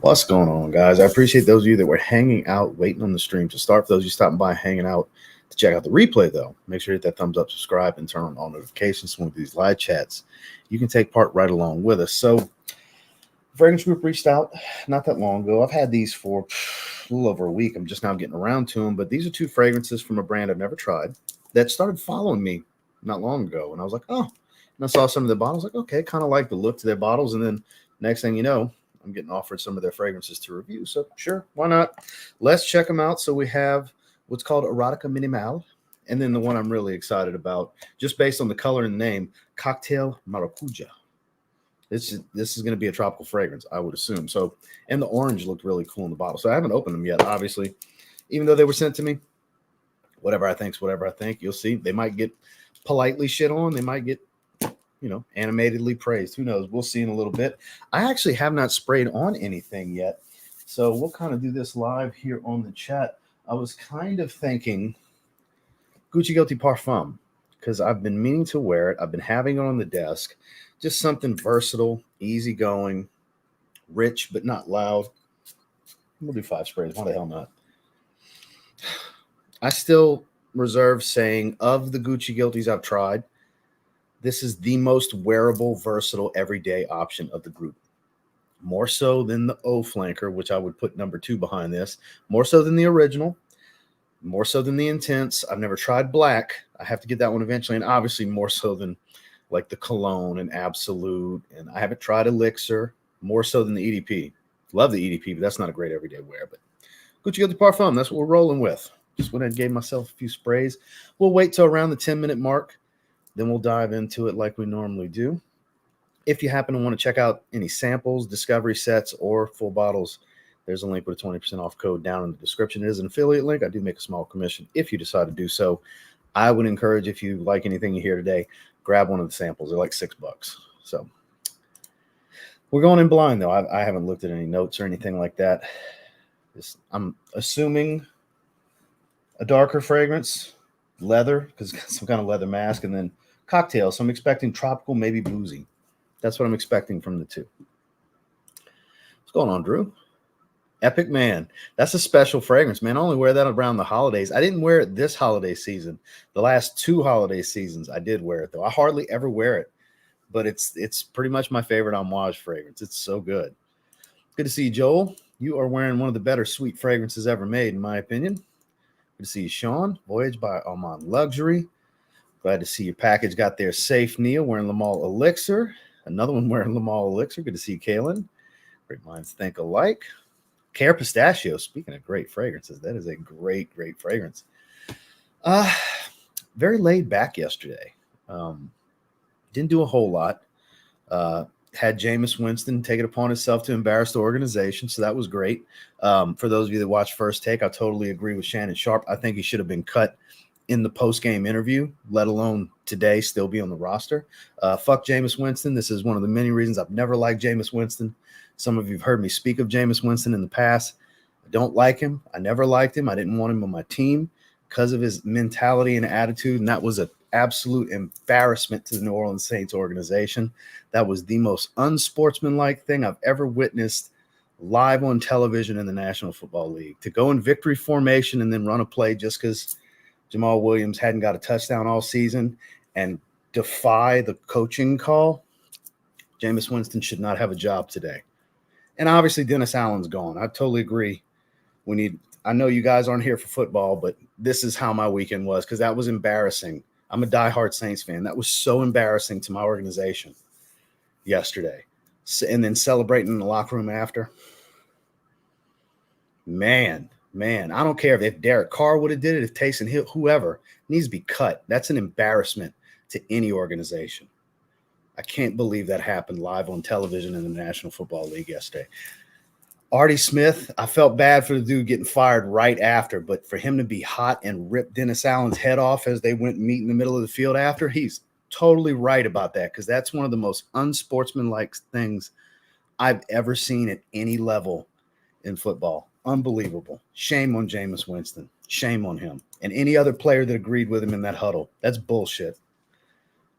What's going on, guys? I appreciate those of you that were hanging out, waiting on the stream to start. For those of you stopping by, hanging out to check out the replay, though, make sure you hit that thumbs up, subscribe, and turn on all notifications when we do these live chats. You can take part right along with us. So, Fragrance Group reached out not that long ago. I've had these for a little over a week. I'm just now getting around to them. But these are two fragrances from a brand I've never tried that started following me not long ago. And I was like, oh, and I saw some of the bottles, like, okay, kind of like the look to their bottles. And then next thing you know, I'm getting offered some of their fragrances to review. So sure, why not? Let's check them out. So we have what's called Erotika Minimale. And then the one I'm really excited about, just based on the color and name, Cocktail Maracuja. This is going to be a tropical fragrance, I would assume. So, and the orange looked really cool in the bottle. So I haven't opened them yet, obviously, even though they were sent to me. Whatever I think's whatever I think. You'll see. They might get politely shit on. They might get, animatedly praised. Who knows? We'll see in a little bit. I actually have not sprayed on anything yet. So we'll kind of do this live here on the chat. I was kind of thinking Gucci Guilty Parfum because I've been meaning to wear it. I've been having it on the desk. Just something versatile, easygoing, rich, but not loud. We'll do 5 sprays. Why the hell not? I still reserve saying of the Gucci Guilties I've tried, this is the most wearable, versatile, everyday option of the group. More so than the O Flanker, which I would put number 2 behind this. More so than the original. More so than the Intense. I've never tried Black. I have to get that one eventually. And obviously more so than like the Cologne and Absolute. And I haven't tried Elixir. More so than the EDP. Love the EDP, but that's not a great everyday wear. But Gucci Guilty Parfum, that's what we're rolling with. Just went ahead and gave myself a few sprays. We'll wait till around the 10-minute mark. Then we'll dive into it like we normally do. If you happen to want to check out any samples, discovery sets, or full bottles, there's a link with a 20% off code down in the description. It is an affiliate link. I do make a small commission if you decide to do so. I would encourage, if you like anything you hear today, grab one of the samples. They're like $6. So we're going in blind, though. I haven't looked at any notes or anything like that. I'm assuming a darker fragrance, leather, because it's got some kind of leather mask, and then cocktail. So I'm expecting tropical, maybe boozy. That's what I'm expecting from the two. What's going on, Drew? Epic Man. That's a special fragrance, man. I only wear that around the holidays. I didn't wear it this holiday season. The last 2 holiday seasons, I did wear it, though. I hardly ever wear it, but it's pretty much my favorite homage fragrance. It's so good. Good to see you, Joel. You are wearing one of the better sweet fragrances ever made, in my opinion. Good to see you, Sean. Voyage by Almond Luxury. Glad to see your package got there safe, Neil, wearing Lamal Elixir. Another one wearing Lamal Elixir. Good to see you, Kaylin. Great minds think alike. Care Pistachio. Speaking of great fragrances, that is a great, great fragrance. Very laid back yesterday. Didn't do a whole lot. Had Jameis Winston take it upon himself to embarrass the organization, so that was great. For those of you that watched First Take, I totally agree with Shannon Sharp. I think he should have been cut in the post-game interview, let alone today still be on the roster. Fuck Jameis Winston. This is one of the many reasons I've never liked Jameis Winston. Some of you have heard me speak of Jameis Winston in the past. I don't like him. I never liked him. I didn't want him on my team because of his mentality and attitude, and that was an absolute embarrassment to the New Orleans Saints organization. That was the most unsportsmanlike thing I've ever witnessed live on television in the National Football League. To go in victory formation and then run a play just because Jamal Williams hadn't got a touchdown all season and defy the coaching call, Jameis Winston should not have a job today. And obviously Dennis Allen's gone. I totally agree. I know you guys aren't here for football, but this is how my weekend was because that was embarrassing. I'm a diehard Saints fan. That was so embarrassing to my organization yesterday. And then celebrating in the locker room after. Man, I don't care if Derek Carr would have did it, if Taysom Hill, whoever, needs to be cut. That's an embarrassment to any organization. I can't believe that happened live on television in the National Football League yesterday. Artie Smith, I felt bad for the dude getting fired right after, but for him to be hot and rip Dennis Allen's head off as they went and meet in the middle of the field after, he's totally right about that because that's one of the most unsportsmanlike things I've ever seen at any level in football. Unbelievable. Shame on Jameis Winston. Shame on him. And any other player that agreed with him in that huddle. That's bullshit.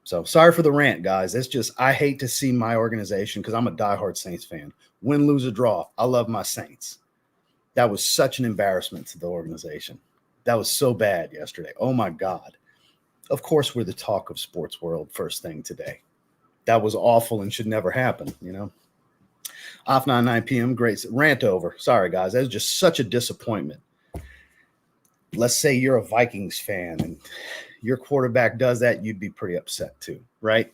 So sorry for the rant, guys. It's just I hate to see my organization, because I'm a diehard Saints fan. Win, lose, or draw, I love my Saints. That was such an embarrassment to the organization. That was so bad yesterday. Oh my God. Of course, we're the talk of sports world first thing today. That was awful and should never happen, you know. Off 9 p.m. Great rant over. Sorry, guys. That was just such a disappointment. Let's say you're a Vikings fan and your quarterback does that, you'd be pretty upset too, right?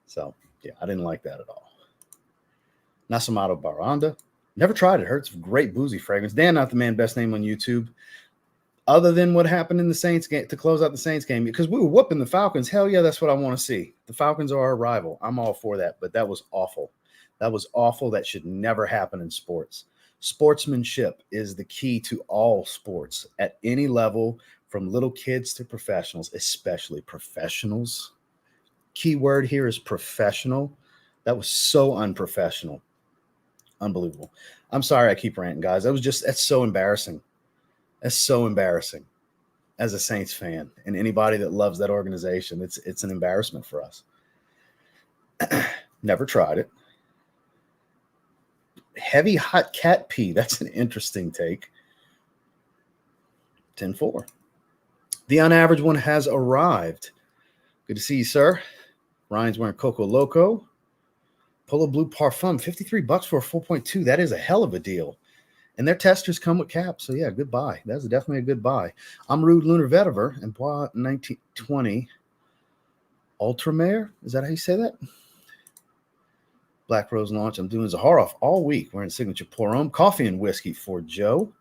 So, yeah, I didn't like that at all. Nasamato Baranda. Never tried it. Hurts great boozy fragrance. Dan, not the man, best name on YouTube. Other than what happened in the Saints game to close out the Saints game, because we were whooping the Falcons. Hell yeah, that's what I want to see. The Falcons are our rival. I'm all for that, but that was awful. That was awful. That should never happen in sports. Sportsmanship is the key to all sports at any level, from little kids to professionals, especially professionals. Key word here is professional. That was so unprofessional. Unbelievable. I'm sorry I keep ranting, guys. That's so embarrassing. That's so embarrassing as a Saints fan and anybody that loves that organization. It's an embarrassment for us. Never tried it. Heavy hot cat pee. That's an interesting take. 10-4. The unaverage one has arrived. Good to see you, sir. Ryan's wearing Coco Loco. Polo Blue Parfum, $53 for a 4.2. That is a hell of a deal. And their testers come with caps. So, yeah, good buy. That's definitely a good buy. I'm Rude Lunar Vetiver and Bois 1920 Ultramare. Is that how you say that? Black Rose launch. I'm doing Zaharoff all week. Wearing signature Porom. Coffee and whiskey for Joe.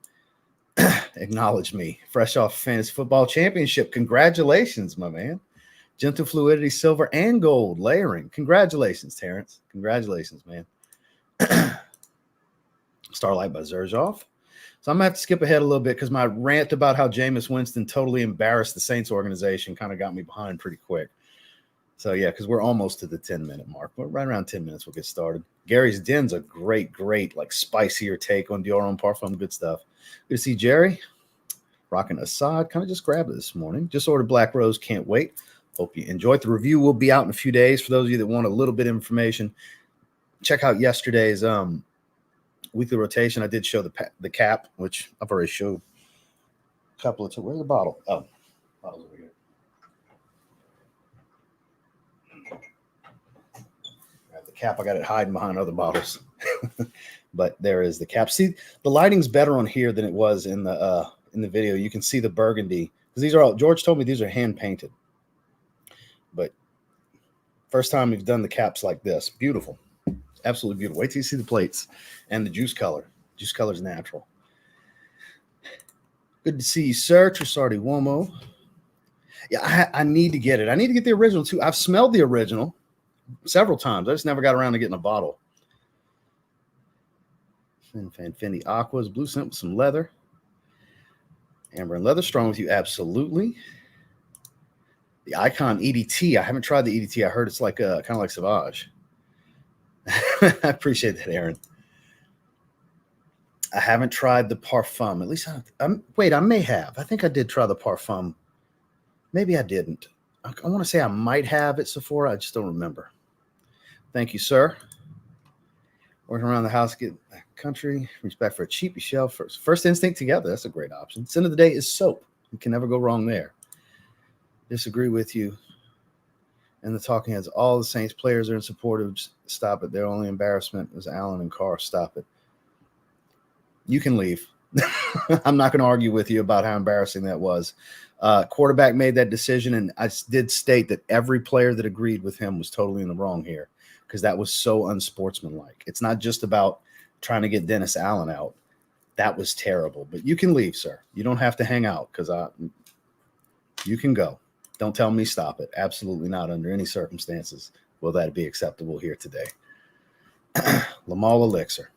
Acknowledge me. Fresh off Fantasy Football Championship. Congratulations, my man. Gentle Fluidity, silver and gold layering. Congratulations, Terrence. Congratulations, man. Starlight by Zaharoff. So I'm going to have to skip ahead a little bit because my rant about how Jameis Winston totally embarrassed the Saints organization kind of got me behind pretty quick. So, yeah, because we're almost to the 10-minute mark. We're right around 10 minutes, we'll get started. Gary's Den's a great, like, spicier take on Dior Homme Parfum. Good stuff. Good to see Jerry. Rocking Assad. Kind of just grabbed it this morning. Just ordered Black Rose. Can't wait. Hope you enjoyed. The review will be out in a few days. For those of you that want a little bit of information, check out yesterday's weekly rotation. I did show the cap, which I've already showed a couple of times. Where's the bottle? Oh, bottle's over here. The cap, I got it hiding behind other bottles. But there is the cap. See, the lighting's better on here than it was in the video. You can see the burgundy, because these are all, George told me these are hand painted. But first time we've done the caps like this. Beautiful. Absolutely beautiful. Wait till you see the plates and the juice color. Juice color is natural. Good to see you, sir. Trisardi Uomo. Yeah, I need to get it. I need to get the original, too. I've smelled the original several times. I just never got around to getting a bottle. Fendi Aquas. Blue scent with some leather. Amber and leather. Strong with you. Absolutely. The Icon EDT. I haven't tried the EDT. I heard it's like kind of like Sauvage. I appreciate that, Aaron. I haven't tried the Parfum. At least I may have. I think I did try the Parfum. Maybe I didn't. I want to say I might have at Sephora. I just don't remember. Thank you, sir. Working around the house, get country. Reach back for a cheapy shelf. First Instinct together. That's a great option. Sin of the day is soap. You can never go wrong there. Disagree with you. And the talking heads, all the Saints players are in support of stop it. Their only embarrassment was Allen and Carr. Stop it. You can leave. I'm not going to argue with you about how embarrassing that was. Quarterback made that decision, and I did state that every player that agreed with him was totally in the wrong here, because that was so unsportsmanlike. It's not just about trying to get Dennis Allen out. That was terrible. But you can leave, sir. You don't have to hang out, because you can go. Don't tell me stop it. Absolutely not under any circumstances will that be acceptable here today. Lamal Elixir.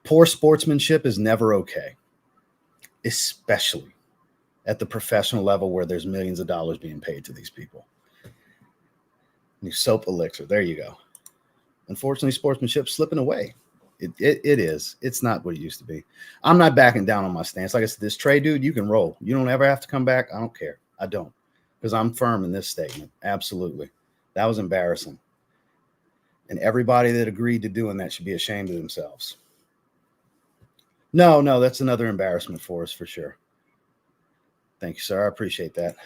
Poor sportsmanship is never okay, especially at the professional level where there's millions of dollars being paid to these people. New soap elixir. There you go. Unfortunately, sportsmanship's slipping away. It is. It's not what it used to be. I'm not backing down on my stance. Like I said, this Trey dude, you can roll. You don't ever have to come back. I don't care. I don't. because I'm firm in this statement. Absolutely. That was embarrassing. And everybody that agreed to doing that should be ashamed of themselves. No, that's another embarrassment for us for sure. Thank you, sir. I appreciate that.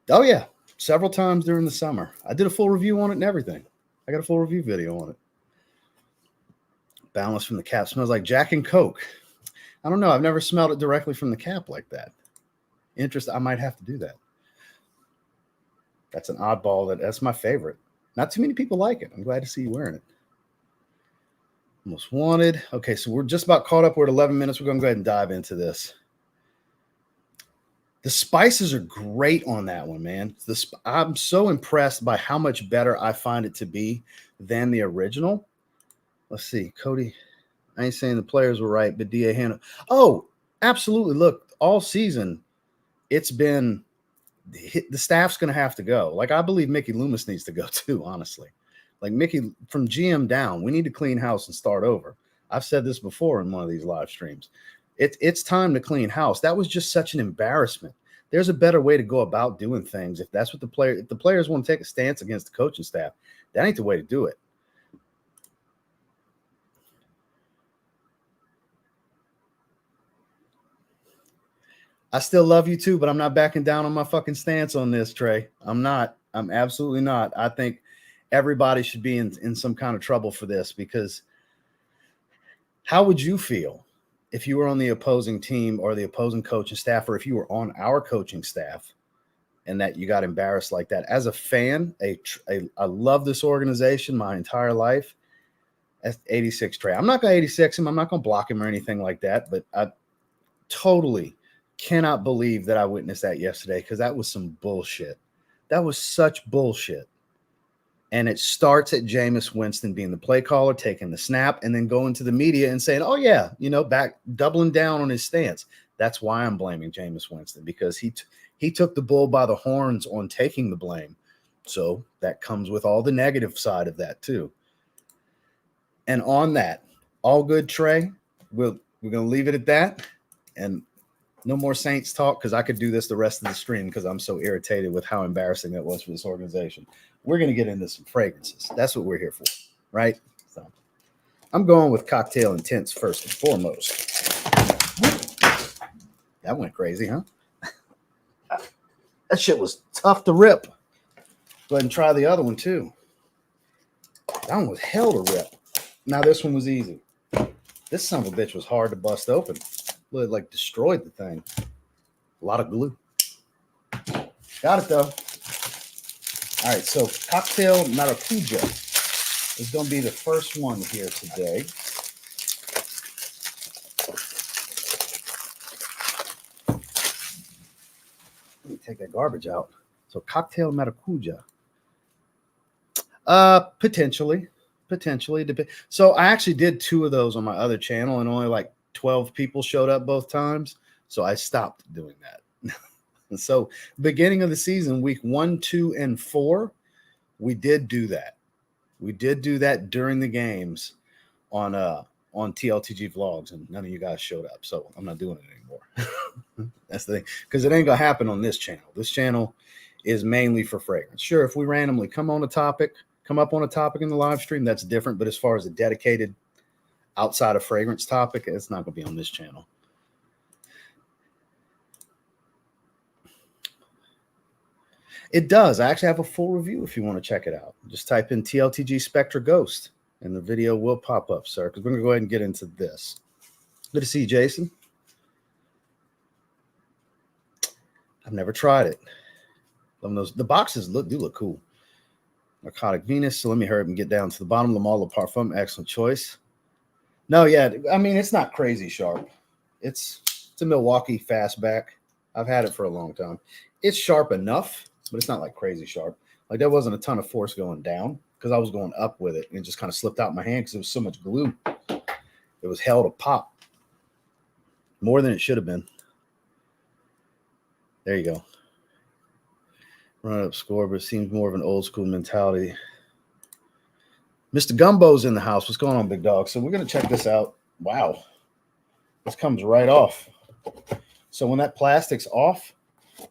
Oh, yeah. Several times during the summer. I did a full review on it and everything. I got a full review video on it. Balance from the cap smells like Jack and Coke. I don't know. I've never smelled it directly from the cap like that. Interesting. I might have to do that. That's an oddball. That's my favorite. Not too many people like it. I'm glad to see you wearing it. Most wanted. Okay, so we're just about caught up. We're at 11 minutes. We're going to go ahead and dive into this. The spices are great on that one, man. I'm so impressed by how much better I find it to be than the original. Let's see. Cody, I ain't saying the players were right, but D.A. Hannah. Oh, absolutely. Look, all season, it's been the staff's going to have to go. Like, I believe Mickey Loomis needs to go too, honestly. Like, Mickey, from GM down, we need to clean house and start over. I've said this before in one of these live streams. It's time to clean house. That was just such an embarrassment. There's a better way to go about doing things. If that's what if the players want to take a stance against the coaching staff, that ain't the way to do it. I still love you too, but I'm not backing down on my fucking stance on this, Trey. I'm not. I'm absolutely not. I think everybody should be in some kind of trouble for this, because how would you feel if you were on the opposing team or the opposing coaching staff, or if you were on our coaching staff and that you got embarrassed like that? As a fan, I love this organization my entire life. That's 86 Trey. I'm not going to 86 him. I'm not going to block him or anything like that, but I totally cannot believe that I witnessed that yesterday, because that was some bullshit. That was such bullshit. And it starts at Jameis Winston being the play caller, taking the snap, and then going to the media and saying, oh, yeah, back doubling down on his stance. That's why I'm blaming Jameis Winston, because he took the bull by the horns on taking the blame. So that comes with all the negative side of that too. And on that, all good, Trey. We're going to leave it at that. And no more Saints talk, because I could do this the rest of the stream, because I'm so irritated with how embarrassing that was for this organization. We're going to get into some fragrances. That's what we're here for, right? So I'm going with cocktail intents first and foremost. That went crazy, huh? That shit was tough to rip. Go ahead and try the other one too. That one was hell to rip. Now this one was easy. This son of a bitch was hard to bust open. It like destroyed the thing. A lot of glue. Got it though. All right, so cocktail Maracuja is going to be the first one here today. Let me take that garbage out. So cocktail Maracuja. Potentially. So I actually did 2 of those on my other channel, and only like 12 people showed up both times. So I stopped doing that. And so beginning of the season, week 1, 2, and 4, we did do that. We did do that during the games on TLTG vlogs, and none of you guys showed up. So I'm not doing it anymore. That's the thing, because it ain't going to happen on this channel. This channel is mainly for fragrance. Sure, if we randomly come up on a topic in the live stream, that's different. But as far as a dedicated outside of fragrance topic, it's not going to be on this channel. It does. I actually have a full review if you want to check it out. Just type in TLTG Spectra Ghost and the video will pop up, sir, because we're going to go ahead and get into this. Good to see you, Jason. I've never tried it. The boxes do look cool. Narcotic Venus. So let me hurry up and get down to the bottom. Le Male Parfum, excellent choice. No, yeah, I mean, it's not crazy sharp. It's a Milwaukee fastback. I've had it for a long time. It's sharp enough, but it's not like crazy sharp. Like, there wasn't a ton of force going down, because I was going up with it, and it just kind of slipped out my hand because there was so much glue. It was hell to pop. More than it should have been. There you go. Run up score, but it seems more of an old school mentality. Mr. Gumbo's in the house. What's going on, big dog? So we're going to check this out. Wow. This comes right off. So when that plastic's off,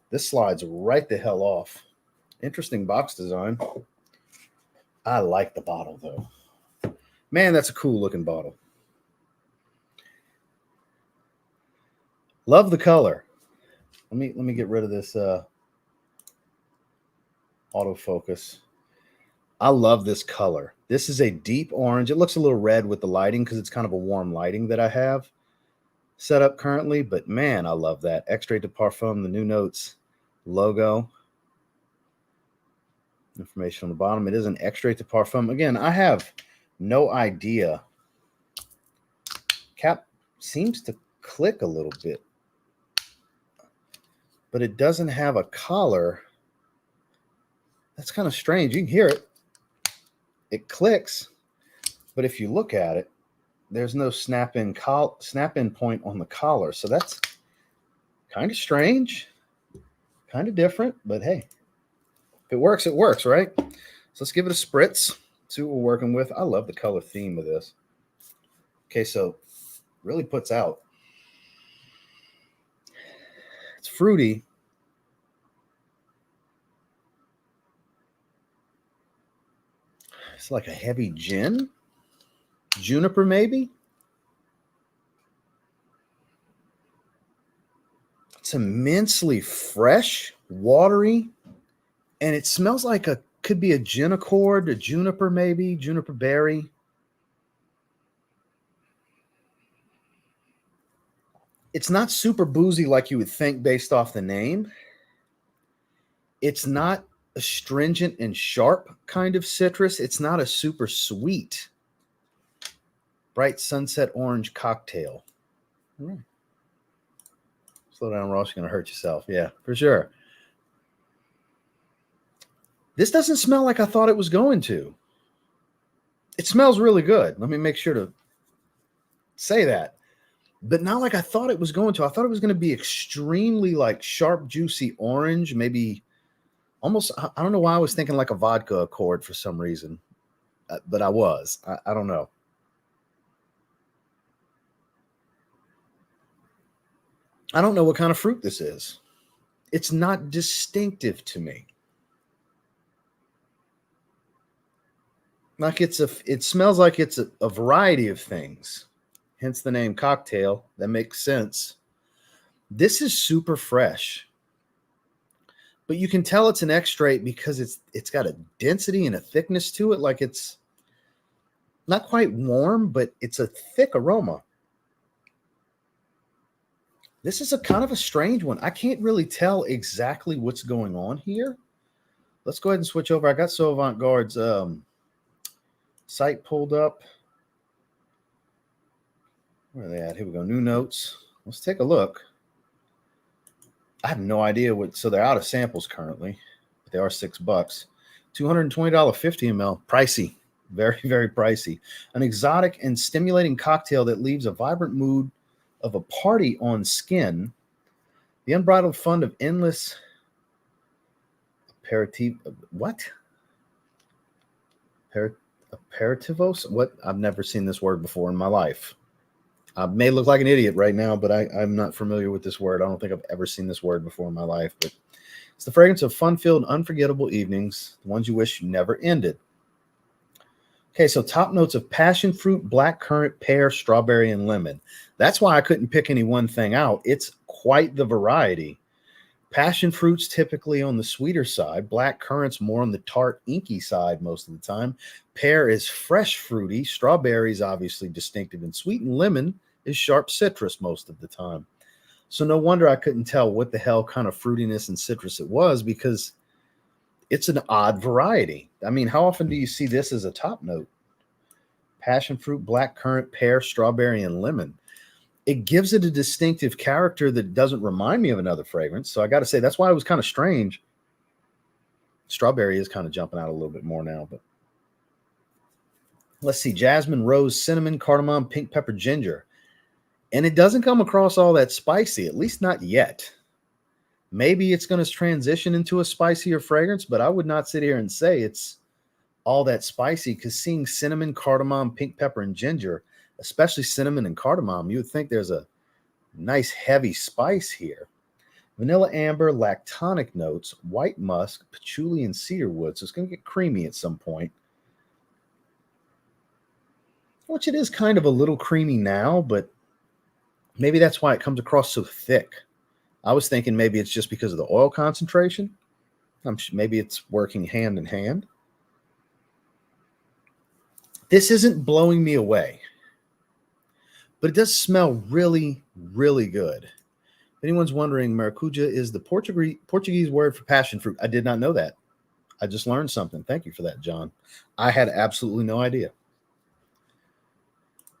This slides right the hell off. Interesting box design. I like the bottle though. Man, that's a cool looking bottle. Love the color. Let me get rid of this autofocus. I love this color. This is a deep orange. It looks a little red with the lighting because it's kind of a warm lighting that I have set up currently. But man, I love that. Extrait de Parfum, the new notes logo. Information on the bottom. It is an Extrait de Parfum. Again, I have no idea. Cap seems to click a little bit, but it doesn't have a collar. That's kind of strange. You can hear it. It clicks, but if you look at it, there's no snap-in point on the collar. So that's kind of strange, kind of different, but hey, if it works, right? So let's give it a spritz, see what we're working with. I love the color theme of this. Okay, so really puts out. It's fruity. It's like a heavy gin. Juniper, maybe? It's immensely fresh, watery, and it smells like could be a gin accord, a juniper maybe, juniper berry. It's not super boozy like you would think based off the name. It's not astringent and sharp kind of citrus. It's not a super sweet, bright sunset orange cocktail. All right. Slow down, Ross. You're going to hurt yourself. Yeah, for sure. This doesn't smell like I thought it was going to. It smells really good. Let me make sure to say that. But not like I thought it was going to. I thought it was going to be extremely like sharp, juicy orange, maybe almost, I don't know why I was thinking like a vodka accord for some reason, but I was. I don't know. I don't know what kind of fruit this is. It's not distinctive to me. Like it smells like it's a variety of things. Hence the name cocktail. That makes sense. This is super fresh. But you can tell it's an extrait because it's got a density and a thickness to it. Like it's not quite warm, but it's a thick aroma. This is a kind of a strange one. I can't really tell exactly what's going on here. Let's go ahead and switch over. I got So Avant-Garde's site pulled up. Where are they at? Here we go. New notes. Let's take a look. I have no idea what. So they're out of samples currently. But they are $6. $220 50 ml. Pricey. Very, very pricey. An exotic and stimulating cocktail that leaves a vibrant mood of a party on skin. The unbridled fun of endless aperitif. What? Aperitivos? What? I've never seen this word before in my life. I may look like an idiot right now, but I'm not familiar with this word. I don't think I've ever seen this word before in my life. But it's the fragrance of fun-filled, unforgettable evenings, the ones you wish never ended. Okay, so top notes of passion fruit, black currant, pear, strawberry, and lemon. That's why I couldn't pick any one thing out. It's quite the variety. Passion fruit's typically on the sweeter side. Black currant's more on the tart, inky side most of the time. Pear is fresh fruity. Strawberry's obviously distinctive and sweet. And lemon is sharp citrus most of the time. So no wonder I couldn't tell what the hell kind of fruitiness and citrus it was, because it's an odd variety. I mean, how often do you see this as a top note? Passion fruit, black currant, pear, strawberry, and lemon. It gives it a distinctive character that doesn't remind me of another fragrance. So I got to say, that's why it was kind of strange. Strawberry is kind of jumping out a little bit more now, but let's see. Jasmine, rose, cinnamon, cardamom, pink pepper, ginger. And it doesn't come across all that spicy, at least not yet. Maybe it's going to transition into a spicier fragrance, but I would not sit here and say it's all that spicy, because seeing cinnamon, cardamom, pink pepper, and ginger, especially cinnamon and cardamom, you would think there's a nice heavy spice here. Vanilla amber, lactonic notes, white musk, patchouli, and cedar wood. So it's going to get creamy at some point. Which it is kind of a little creamy now, but maybe that's why it comes across so thick. I was thinking maybe it's just because of the oil concentration. Maybe it's working hand in hand. This isn't blowing me away, but it does smell really, really good. If anyone's wondering, Maracuja is the Portuguese word for passion fruit. I did not know that. I just learned something. Thank you for that, John. I had absolutely no idea.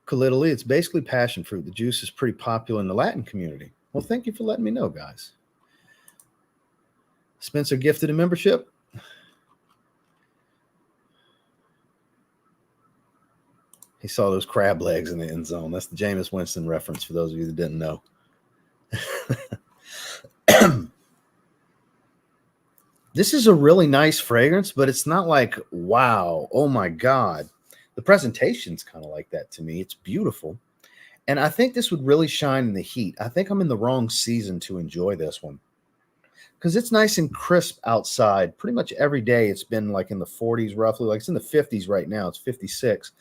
Calidally, it's basically passion fruit. The juice is pretty popular in the Latin community. Well, thank you for letting me know, guys. Spencer gifted a membership. He saw those crab legs in the end zone. That's the Jameis Winston reference for those of you that didn't know. This is a really nice fragrance, but it's not like, wow, oh my God. The presentation's kind of like that to me. It's beautiful. And I think this would really shine in the heat. I think I'm in the wrong season to enjoy this one because it's nice and crisp outside. Pretty much every day it's been like in the 40s roughly. Like it's in the 50s right now. It's 56.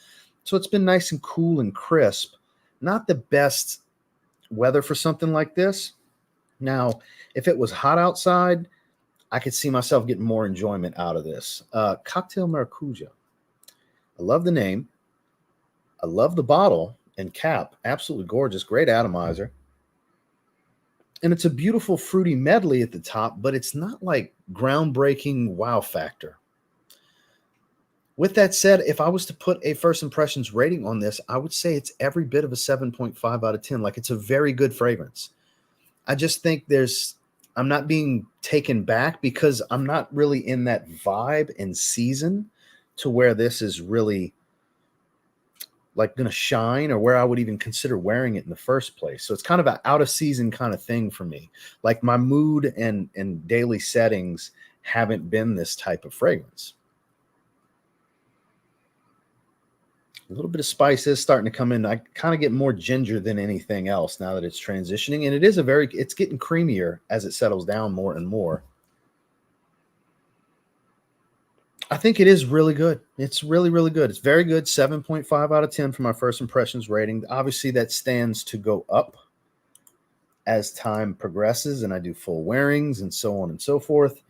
So it's been nice and cool and crisp. Not the best weather for something like this. Now, if it was hot outside, I could see myself getting more enjoyment out of this. Cocktail Maracuja. I love the name. I love the bottle and cap. Absolutely gorgeous. Great atomizer. And it's a beautiful fruity medley at the top, but it's not like groundbreaking wow factor. With that said, if I was to put a first impressions rating on this, I would say it's every bit of a 7.5 out of 10. Like it's a very good fragrance. I just think I'm not being taken back because I'm not really in that vibe and season to where this is really like going to shine or where I would even consider wearing it in the first place. So it's kind of an out of season kind of thing for me. Like my mood and daily settings haven't been this type of fragrance. A little bit of spice is starting to come in. I kind of get more ginger than anything else now that it's transitioning. And it's getting creamier as it settles down more and more. I think it is really good. It's really, really good. It's very good. 7.5 out of 10 for my first impressions rating. Obviously, that stands to go up as time progresses and I do full wearings and so on and so forth.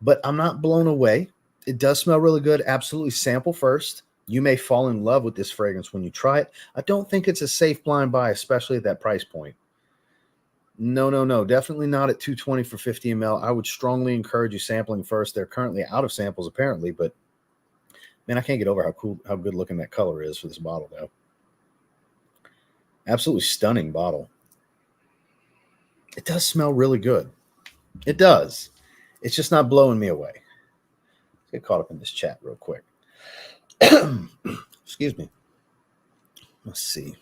But I'm not blown away. It does smell really good. Absolutely sample first. You may fall in love with this fragrance when you try it. I don't think it's a safe blind buy, especially at that price point. No. Definitely not at $220 for 50 ml. I would strongly encourage you sampling first. They're currently out of samples, apparently, but man, I can't get over how good looking that color is for this bottle, though. Absolutely stunning bottle. It does smell really good. It does. It's just not blowing me away. Let's get caught up in this chat real quick. Excuse me. Let's see.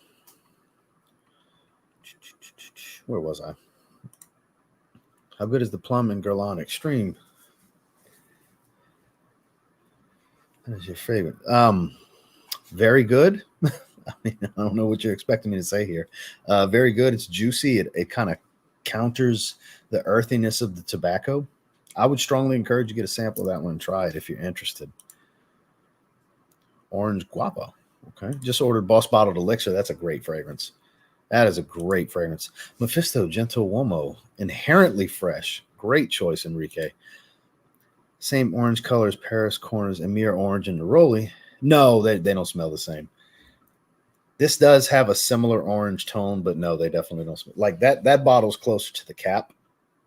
Where was I? How good is the Plum and Guerlain Extreme? That is your favorite. Very good. I mean, I don't know what you're expecting me to say here. Very good. It's juicy. It kind of counters the earthiness of the tobacco. I would strongly encourage you to get a sample of that one and try it if you're interested. Orange Guapa. Okay. Just ordered Boss Bottled Elixir. That's a great fragrance. That is a great fragrance. Mephisto Gentle Uomo. Inherently fresh. Great choice, Enrique. Same orange colors, Paris Corners, Emir Orange, and Neroli. No, they don't smell the same. This does have a similar orange tone, but no, they definitely don't smell. Like that bottle's closer to the cap,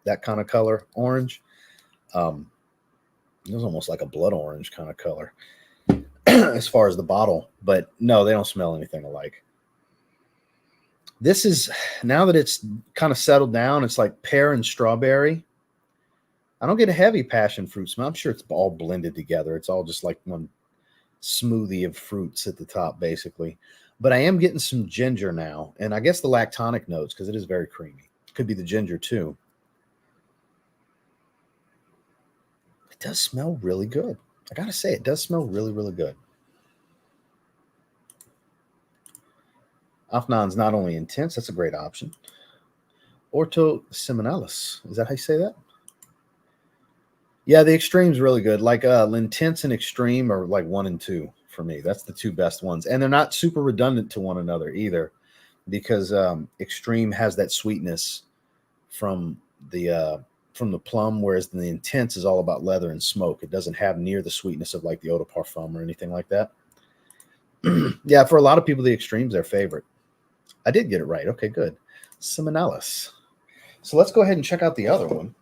that kind of color, orange. It was almost like a blood orange kind of color as far as the bottle, but no, they don't smell anything alike. This is, now that it's kind of settled down, it's like pear and strawberry. I don't get a heavy passion fruit smell. I'm sure it's all blended together. It's all just like one smoothie of fruits at the top, basically. But I am getting some ginger now, and I guess the lactonic notes, because it is very creamy. Could be the ginger, too. It does smell really good. I got to say, it does smell really, really good. Afnan's not only intense, that's a great option. Orto Seminalis. Is that how you say that? Yeah, the Extreme's really good. Like L'intense and Extreme are like 1 and 2 for me. That's the 2 best ones. And they're not super redundant to one another either, because Extreme has that sweetness from the plum, whereas the Intense is all about leather and smoke. It doesn't have near the sweetness of like the Eau de Parfum or anything like that. Yeah, for a lot of people, the Extreme's their favorite. I did get it right. Okay, good. Seminalis. So let's go ahead and check out the other one.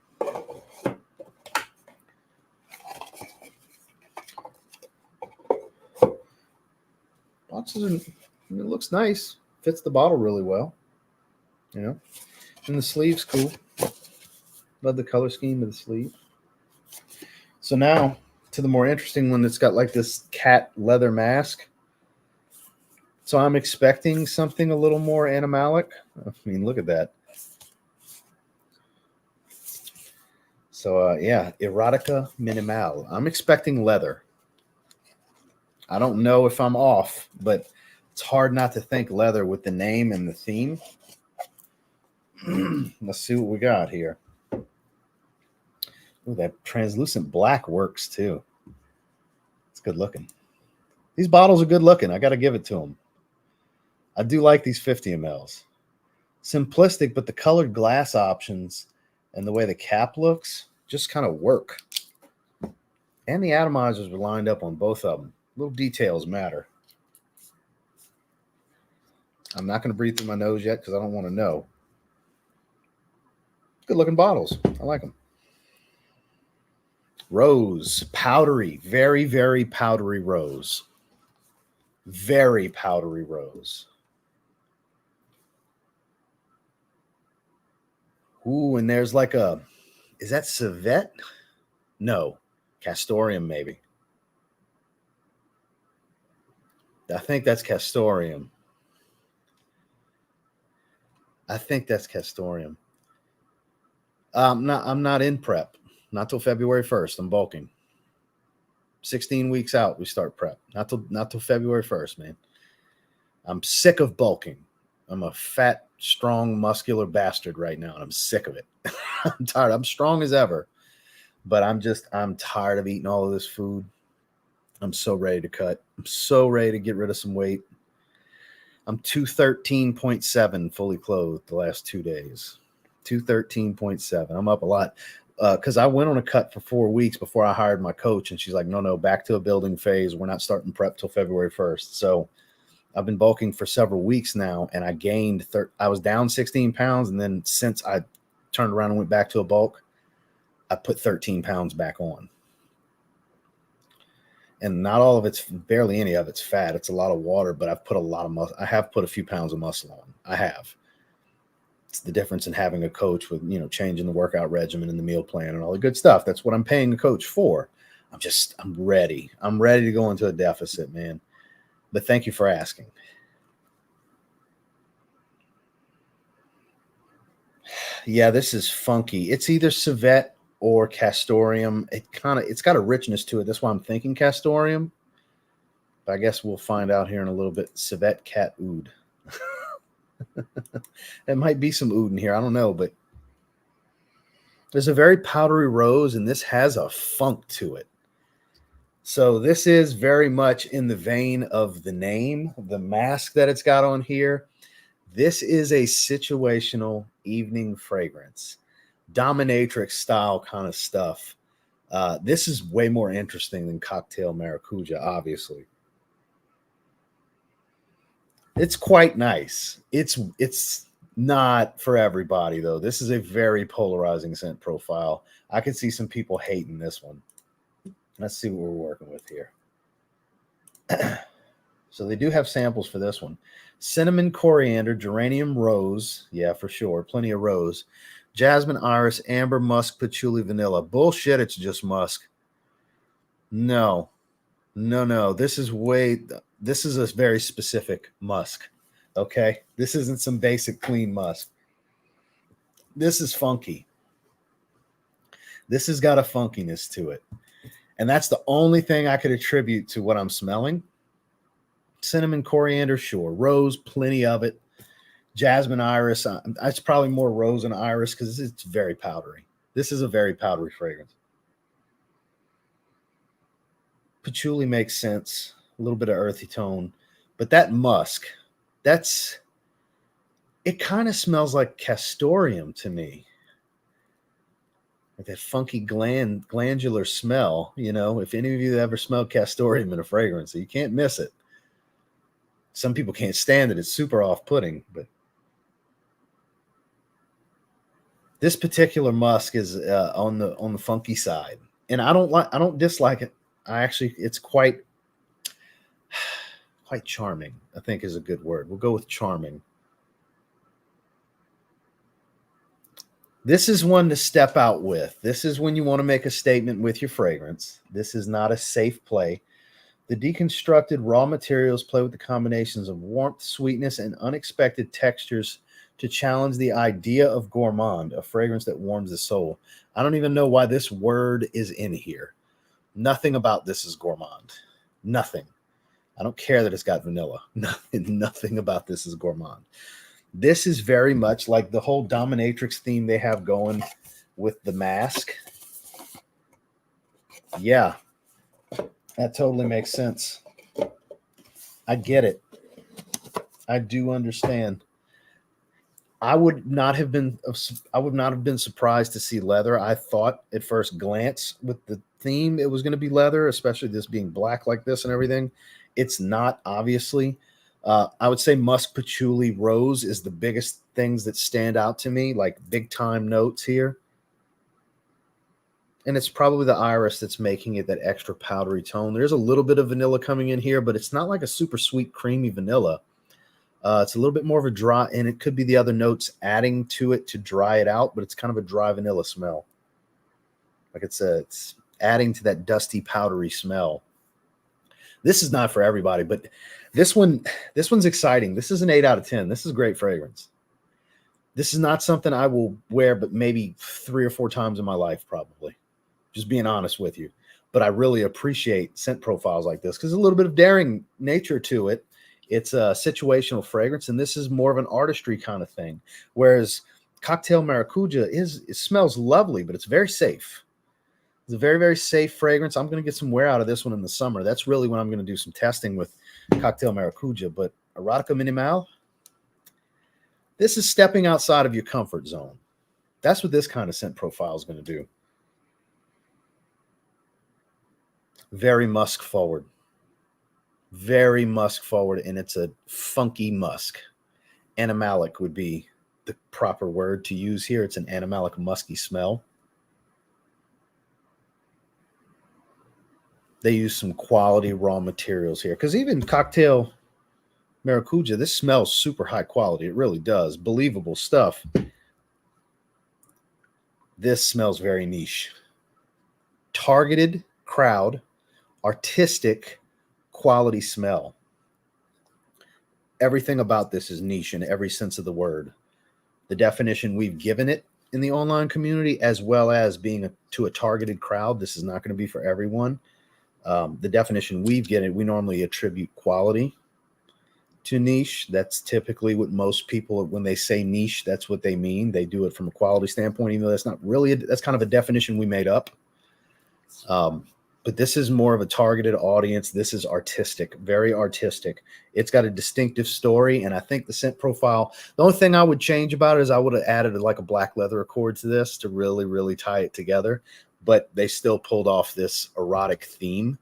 Boxes are, it looks nice. Fits the bottle really well. You know, and the sleeve's cool. Love the color scheme of the sleeve. So now to the more interesting one that's got like this cat leather mask. So I'm expecting something a little more animalic. I mean, look at that. So yeah, Erotika Minimale. I'm expecting leather. I don't know if I'm off, but it's hard not to think leather with the name and the theme. Let's see what we got here. Ooh, that translucent black works too. It's good looking. These bottles are good looking. I got to give it to them. I do like these 50 mLs. Simplistic, but the colored glass options and the way the cap looks just kind of work. And the atomizers were lined up on both of them. Little details matter. I'm not going to breathe through my nose yet because I don't want to know. Good looking bottles. I like them. Rose, powdery, very, very powdery rose. Very powdery rose. Ooh, and there's like a, is that civet? No, castoreum maybe. I think that's castoreum. I think that's castoreum. I'm not in prep. Not till February 1st. I'm bulking. 16 weeks out, we start prep. Not till February 1st, man. I'm sick of bulking. I'm a fat, strong, muscular bastard right now, and I'm sick of it. I'm tired. I'm strong as ever, but I'm tired of eating all of this food. I'm so ready to cut. I'm so ready to get rid of some weight. I'm 213.7 fully clothed the last 2 days. 213.7. I'm up a lot because I went on a cut for 4 weeks before I hired my coach, and she's like, no, back to a building phase. We're not starting prep till February 1st. So I've been bulking for several weeks now, and I gained I was down 16 pounds, and then since I turned around and went back to a bulk, I put 13 pounds back on. And not all of it's, barely any of it's fat. It's a lot of water, but I've put a lot of muscle. I have put a few pounds of muscle on. I have. It's the difference in having a coach with, changing the workout regimen and the meal plan and all the good stuff. That's what I'm paying the coach for. I'm ready. I'm ready to go into a deficit, man. But thank you for asking. Yeah, this is funky. It's either civet or castoreum. It's got a richness to it. That's why I'm thinking castoreum. But I guess we'll find out here in a little bit. Civet cat oud. There might be some oud in here. I don't know, but there's a very powdery rose, and this has a funk to it. So this is very much in the vein of the name, the mask that it's got on here. This is a situational evening fragrance, dominatrix style kind of stuff. This is way more interesting than Cocktail Maracuja, obviously. It's quite nice. It's not for everybody, though. This is a very polarizing scent profile. I could see some people hating this one. Let's see what we're working with here. So they do have samples for this one. Cinnamon, coriander, geranium, rose. Yeah, for sure. Plenty of rose. Jasmine, iris, amber, musk, patchouli, vanilla. Bullshit, it's just musk. No. This is a very specific musk. Okay? This isn't some basic clean musk. This is funky. This has got a funkiness to it. And that's the only thing I could attribute to what I'm smelling. Cinnamon, coriander, sure. Rose, plenty of it. Jasmine iris. It's probably more rose and iris because it's very powdery. This is a very powdery fragrance. Patchouli makes sense. A little bit of earthy tone. But that musk, it kind of smells like castoreum to me. Like that funky glandular smell. You know, if any of you ever smelled castoreum in a fragrance, you can't miss it. Some people can't stand it. It's super off-putting, but this particular musk is on the funky side, and I don't dislike it. It's quite charming, I think is a good word. We'll go with charming. This is one to step out with. This is when you want to make a statement with your fragrance. This is not a safe play. The deconstructed raw materials play with the combinations of warmth, sweetness, and unexpected textures to challenge the idea of gourmand, a fragrance that warms the soul. I don't even know why this word is in here. Nothing about this is gourmand. Nothing. I don't care that it's got vanilla. Nothing about this is gourmand. This is very much like the whole dominatrix theme they have going with the mask. Yeah, that totally makes sense. I get it. I do understand. I would not have been surprised to see leather. I thought at first glance with the theme it was going to be leather, especially this being black like this and everything. It's not, obviously. I would say musk, patchouli, rose is the biggest things that stand out to me, like big time notes here. And it's probably the iris that's making it that extra powdery tone. There's a little bit of vanilla coming in here, but it's not like a super sweet, creamy vanilla. It's a little bit more of a dry, and it could be the other notes adding to it to dry it out, but it's kind of a dry vanilla smell. Like it's adding to that dusty, powdery smell. This is not for everybody, but this one's exciting. This is an 8 out of 10. This is a great fragrance. This is not something I will wear, but maybe 3 or 4 times in my life, probably. Just being honest with you. But I really appreciate scent profiles like this because there's a little bit of daring nature to it. It's a situational fragrance, and this is more of an artistry kind of thing. Whereas Cocktail Maracuja it smells lovely, but it's very safe. It's a very, very safe fragrance. I'm going to get some wear out of this one in the summer. That's really when I'm going to do some testing with Cocktail Maracuja. But Erotika Minimale, this is stepping outside of your comfort zone. That's what this kind of scent profile is going to do. Very musk forward. Very musk forward, and it's a funky musk. Animalic would be the proper word to use here. It's an animalic musky smell. They use some quality raw materials here because even Cocktail Maracuja, this smells super high quality. It really does. Believable stuff. This smells very niche. Targeted crowd, artistic, quality smell. Everything about this is niche in every sense of the word. The definition we've given it in the online community, as well as being to a targeted crowd, this is not going to be for everyone. The definition we've given, we normally attribute quality to niche. That's typically what most people, when they say niche, that's what they mean. They do it from a quality standpoint, even though that's not really, that's kind of a definition we made up. But this is more of a targeted audience. This is artistic, very artistic. It's got a distinctive story, and I think the scent profile, the only thing I would change about it is I would have added like a black leather accord to this to really, really tie it together. But they still pulled off this erotic theme,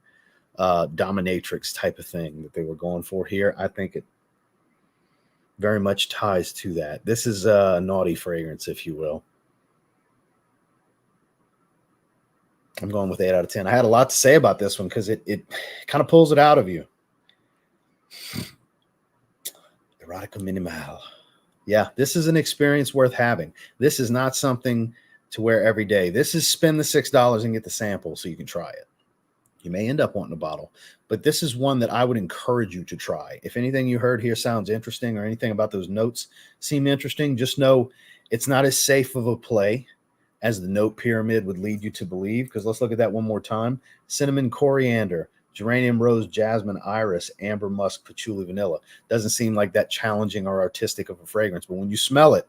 dominatrix type of thing that they were going for here. I think it very much ties to that. This is a naughty fragrance, if you will. I'm going with 8 out of 10. I had a lot to say about this one because it kind of pulls it out of you. Erotika Minimale. Yeah, this is an experience worth having. This is not something to wear every day. This is spend the $6 and get the sample so you can try it. You may end up wanting a bottle, but this is one that I would encourage you to try. If anything you heard here sounds interesting or anything about those notes seem interesting, just know it's not as safe of a play as the note pyramid would lead you to believe, because let's look at that one more time. Cinnamon, coriander, Geranium, rose, jasmine, iris, amber, musk, patchouli, vanilla. Doesn't seem like that challenging or artistic of a fragrance, but when you smell it,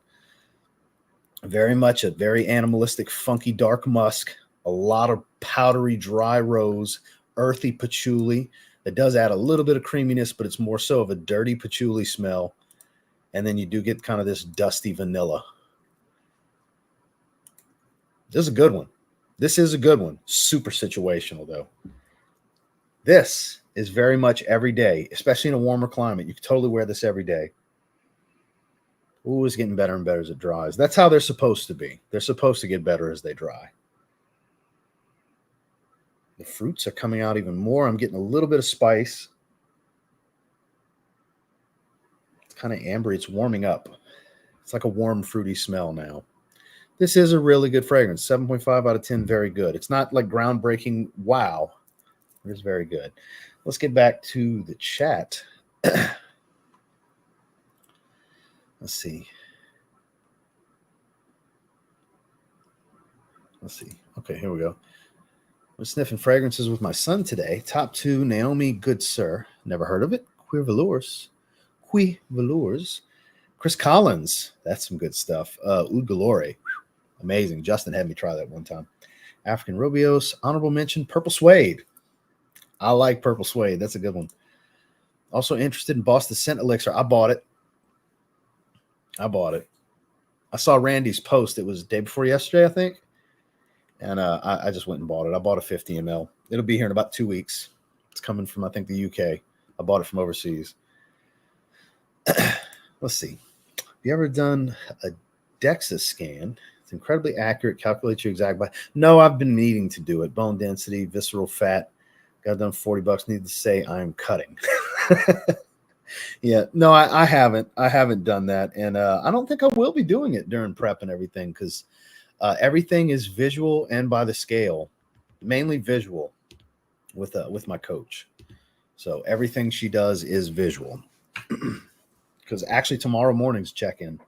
very much a very animalistic, funky, dark musk, a lot of powdery, dry rose, earthy patchouli. It does add a little bit of creaminess, but it's more so of a dirty patchouli smell. And then you do get kind of this dusty vanilla. This is a good one. This is a good one. Super situational, though. This is very much every day, especially in a warmer climate. You can totally wear this every day. Ooh, it's getting better and better as it dries. That's how they're supposed to be. They're supposed to get better as they dry. The fruits are coming out even more. I'm getting a little bit of spice. It's kind of ambery. It's warming up. It's like a warm, fruity smell now. This is a really good fragrance. 7.5 out of 10, very good. It's not like groundbreaking wow. It is very good. Let's get back to the chat. Let's see. Okay, here we go. I'm sniffing fragrances with my son today. Top 2, Naomi Good Sir. Never heard of it. Queer Velours. Chris Collins. That's some good stuff. Oud Galore. Amazing. Justin had me try that one time. African Rubios. Honorable mention, Purple Suede. I like Purple Suede. That's a good one. Also interested in Boston Scent Elixir. I bought it. I saw Randy's post. It was the day before yesterday, I think. And I just went and bought it. I bought a 50 ml. It'll be here in about 2 weeks. It's coming from, I think, the UK. I bought it from overseas. Let's see. Have you ever done a DEXA scan? It's incredibly accurate. Calculates your exact body. No, I've been needing to do it. Bone density, visceral fat. Got done $40. Need to say I'm cutting. Yeah, no, I haven't. I haven't done that, and I don't think I will be doing it during prep and everything because everything is visual and by the scale, mainly visual with my coach. So everything she does is visual. Because actually tomorrow morning's check-in.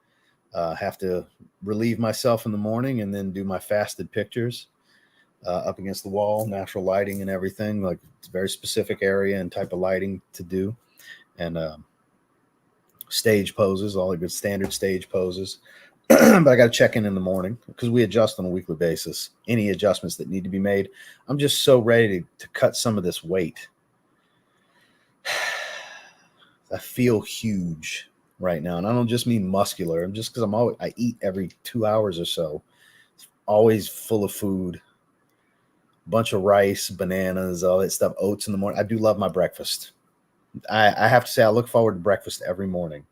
Have to relieve myself in the morning and then do my fasted pictures up against the wall, natural lighting and everything. Like it's a very specific area and type of lighting to do. And stage poses, all the good standard stage poses. But I got to check in the morning because we adjust on a weekly basis. Any adjustments that need to be made. I'm just so ready to cut some of this weight. I feel huge right now. And I don't just mean muscular. I'm just because I eat every 2 hours or so. It's always full of food. Bunch of rice, bananas, all that stuff, oats in the morning. I do love my breakfast. I have to say I look forward to breakfast every morning.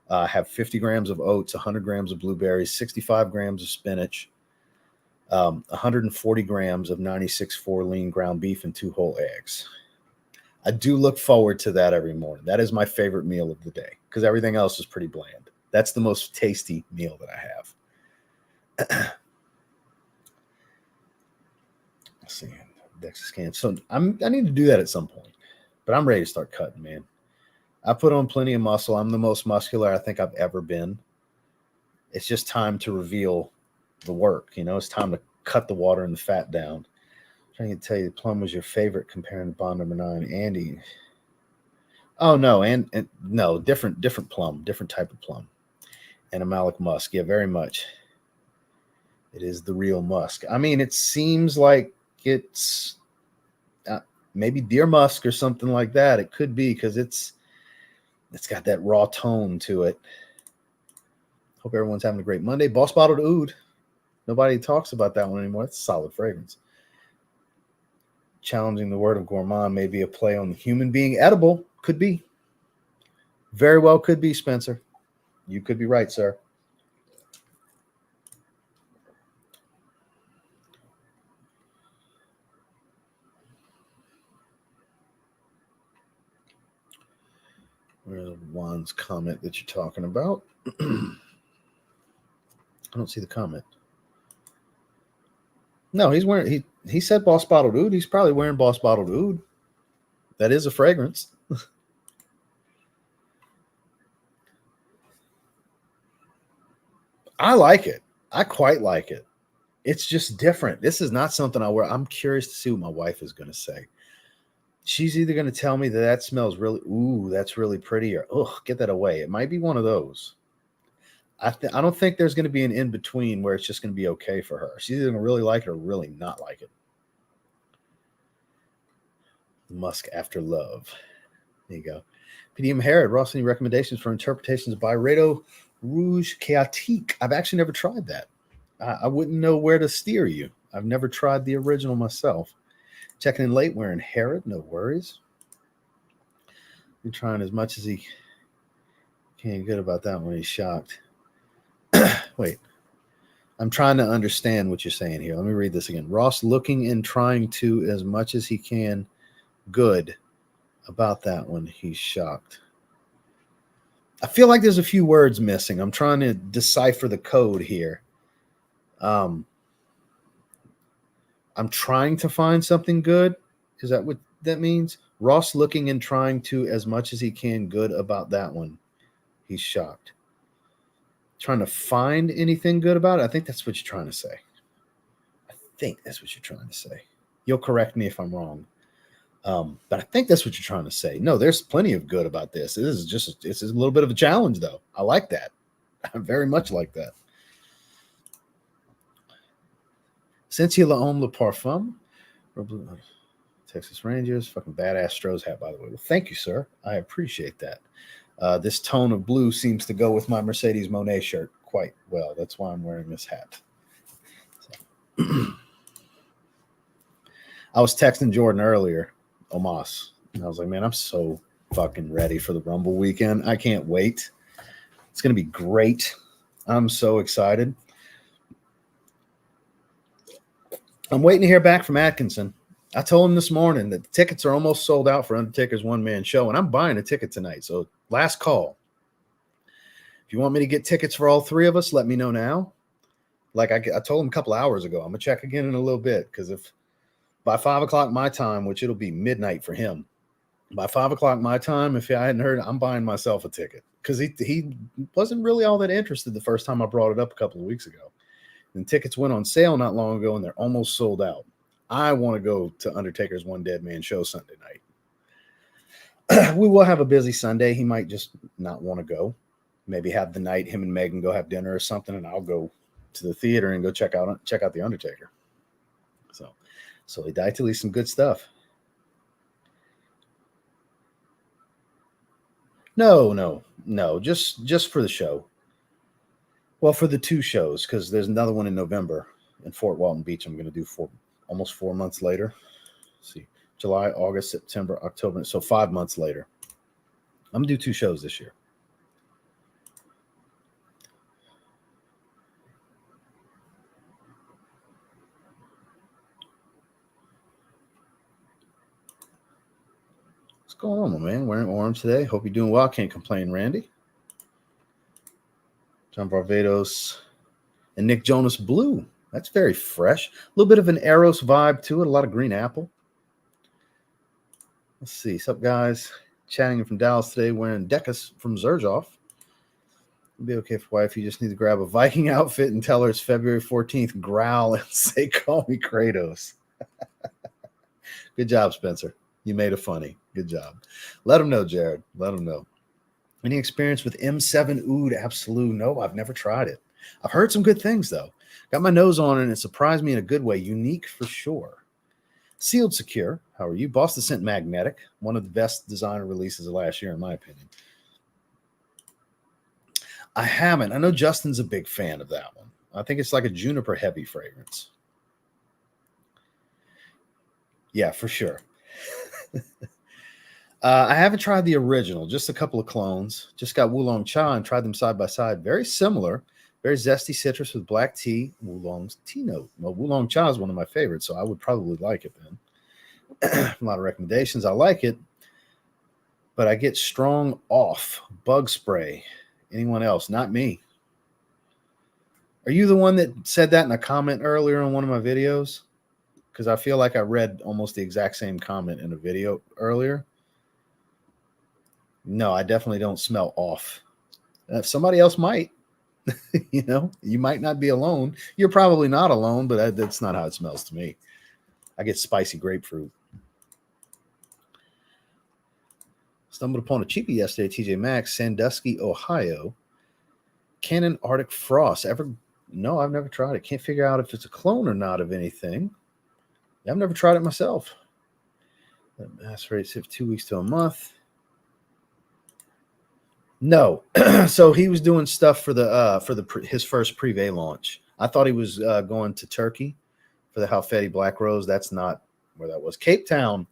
I have 50 grams of oats, 100 grams of blueberries, 65 grams of spinach, 140 grams of 96.4 lean ground beef, and 2 whole eggs. I do look forward to that every morning. That is my favorite meal of the day because everything else is pretty bland. That's the most tasty meal that I have. Let's see. DEXA scan. So I need to do that at some point. But I'm ready to start cutting, man. I put on plenty of muscle. I'm the most muscular I think I've ever been. It's just time to reveal the work. You know, it's time to cut the water and the fat down. I'm trying to tell you, the plum was your favorite comparing to bond number 9. Andy. Oh, no. And no, different plum, different type of plum. And a Malic musk. Yeah, very much. It is the real musk. I mean, it seems like it's maybe deer musk or something like that. It could be because it's got that raw tone to it. Hope everyone's having a great Monday. Boss Bottled Oud. Nobody talks about that one anymore. It's a solid fragrance. Challenging the word of gourmand may be a play on the human being edible. Could be. Very well could be, Spencer. You could be right, sir. Where's Juan's comment that you're talking about? I don't see the comment. No, he's wearing. He said Boss Bottled Oud. He's probably wearing Boss Bottled Oud. That is a fragrance. I like it. I quite like it. It's just different. This is not something I wear. I'm curious to see what my wife is going to say. She's either going to tell me that that smells really, ooh, that's really pretty, or, oh, get that away. It might be one of those. I don't think there's going to be an in-between where it's just going to be okay for her. She's either going to really like it or really not like it. Musk After Love. There you go. PDM Herod, Ross, any recommendations for interpretations of Byredo Rouge Chaotique? I've actually never tried that. I wouldn't know where to steer you. I've never tried the original myself. Checking in late, wearing Herod, no worries. You're trying as much as he can. Good about that one. He's shocked. Wait. I'm trying to understand what you're saying here. Let me read this again. Ross looking and trying to as much as he can. Good about that one. He's shocked. I feel like there's a few words missing. I'm trying to decipher the code here. I'm trying to find something good. Is that what that means? Ross looking and trying to as much as he can. Good about that one. He's shocked. Trying to find anything good about it? I think that's what you're trying to say. I think that's what you're trying to say. You'll correct me if I'm wrong. But I think that's what you're trying to say. No, there's plenty of good about this. This is just, it's a little bit of a challenge, though. I like that. I very much like that. Sentia La Homme Le Parfum. Texas Rangers. Fucking badass Stroh's hat, by the way. Well, thank you, sir. I appreciate that. This tone of blue seems to go with my Mercedes Monet shirt quite well. That's why I'm wearing this hat. So. I was texting Jordan earlier, Omas, and I was like, man, I'm so fucking ready for the Rumble weekend. I can't wait. It's going to be great. I'm so excited. I'm waiting to hear back from Atkinson. I told him this morning that the tickets are almost sold out for Undertaker's one-man show, and I'm buying a ticket tonight. So last call. If you want me to get tickets for all three of us, let me know now. Like I told him a couple hours ago, I'm going to check again in a little bit, because if by 5 o'clock my time, which it'll be midnight for him, by 5 o'clock my time, if I hadn't heard, I'm buying myself a ticket, because he wasn't really all that interested the first time I brought it up a couple of weeks ago. And tickets went on sale not long ago, and they're almost sold out. I want to go to Undertaker's One Dead Man show Sunday night. We will have a busy Sunday. He might just not want to go. Maybe have the night him and Megan go have dinner or something, and I'll go to the theater and go check out the Undertaker. So he died to leave some good stuff. No, just for the show. Well, for the two shows, because there's another one in November in Fort Walton Beach. I'm going to do almost 4 months later. Let's see, July, August, September, October. So 5 months later. I'm going to do 2 shows this year. What's going on, my man? Wearing orange today. Hope you're doing well. Can't complain, Randy. John Barbados and Nick Jonas blue. That's very fresh. A little bit of an Eros vibe to it. A lot of green apple. Let's see. What's up, guys? Chatting from Dallas today, wearing Decus from Zaharoff. It'll be okay for wife. You just need to grab a Viking outfit and tell her it's February 14th. Growl and say, call me Kratos. Good job, Spencer. You made it funny. Good job. Let him know, Jared. Let him know. Any experience with M7 Oud Absolute? No, I've never tried it. I've heard some good things, though. Got my nose on it, and it surprised me in a good way. Unique for sure. Sealed Secure. How are you? Boston Scent Magnetic. One of the best designer releases of last year, in my opinion. I haven't. I know Justin's a big fan of that one. I think it's like a juniper heavy fragrance. Yeah, for sure. I haven't tried the original, just a couple of clones. Just got Wulong Cha and tried them side by side. Very similar. Very zesty citrus with black tea. Wulong's tea note. Well, Wulong Cha is one of my favorites, so I would probably like it then. A lot of recommendations. I like it, but I get strong off. Bug spray. Anyone else? Not me. Are you the one that said that in a comment earlier on one of my videos? Because I feel like I read almost the exact same comment in a video earlier. No, I definitely don't smell off. Somebody else might. You might not be alone. You're probably not alone, but that's not how it smells to me. I get spicy grapefruit. Stumbled upon a cheapie yesterday, TJ Maxx, Sandusky, Ohio. Canon Arctic Frost. No, I've never tried it. Can't figure out if it's a clone or not of anything. Yeah, I've never tried it myself. That mass rates have 2 weeks to a month. No. So he was doing stuff for his first privé launch. I thought he was going to Turkey for the Halfeti Black Rose. That's not where that was. Cape Town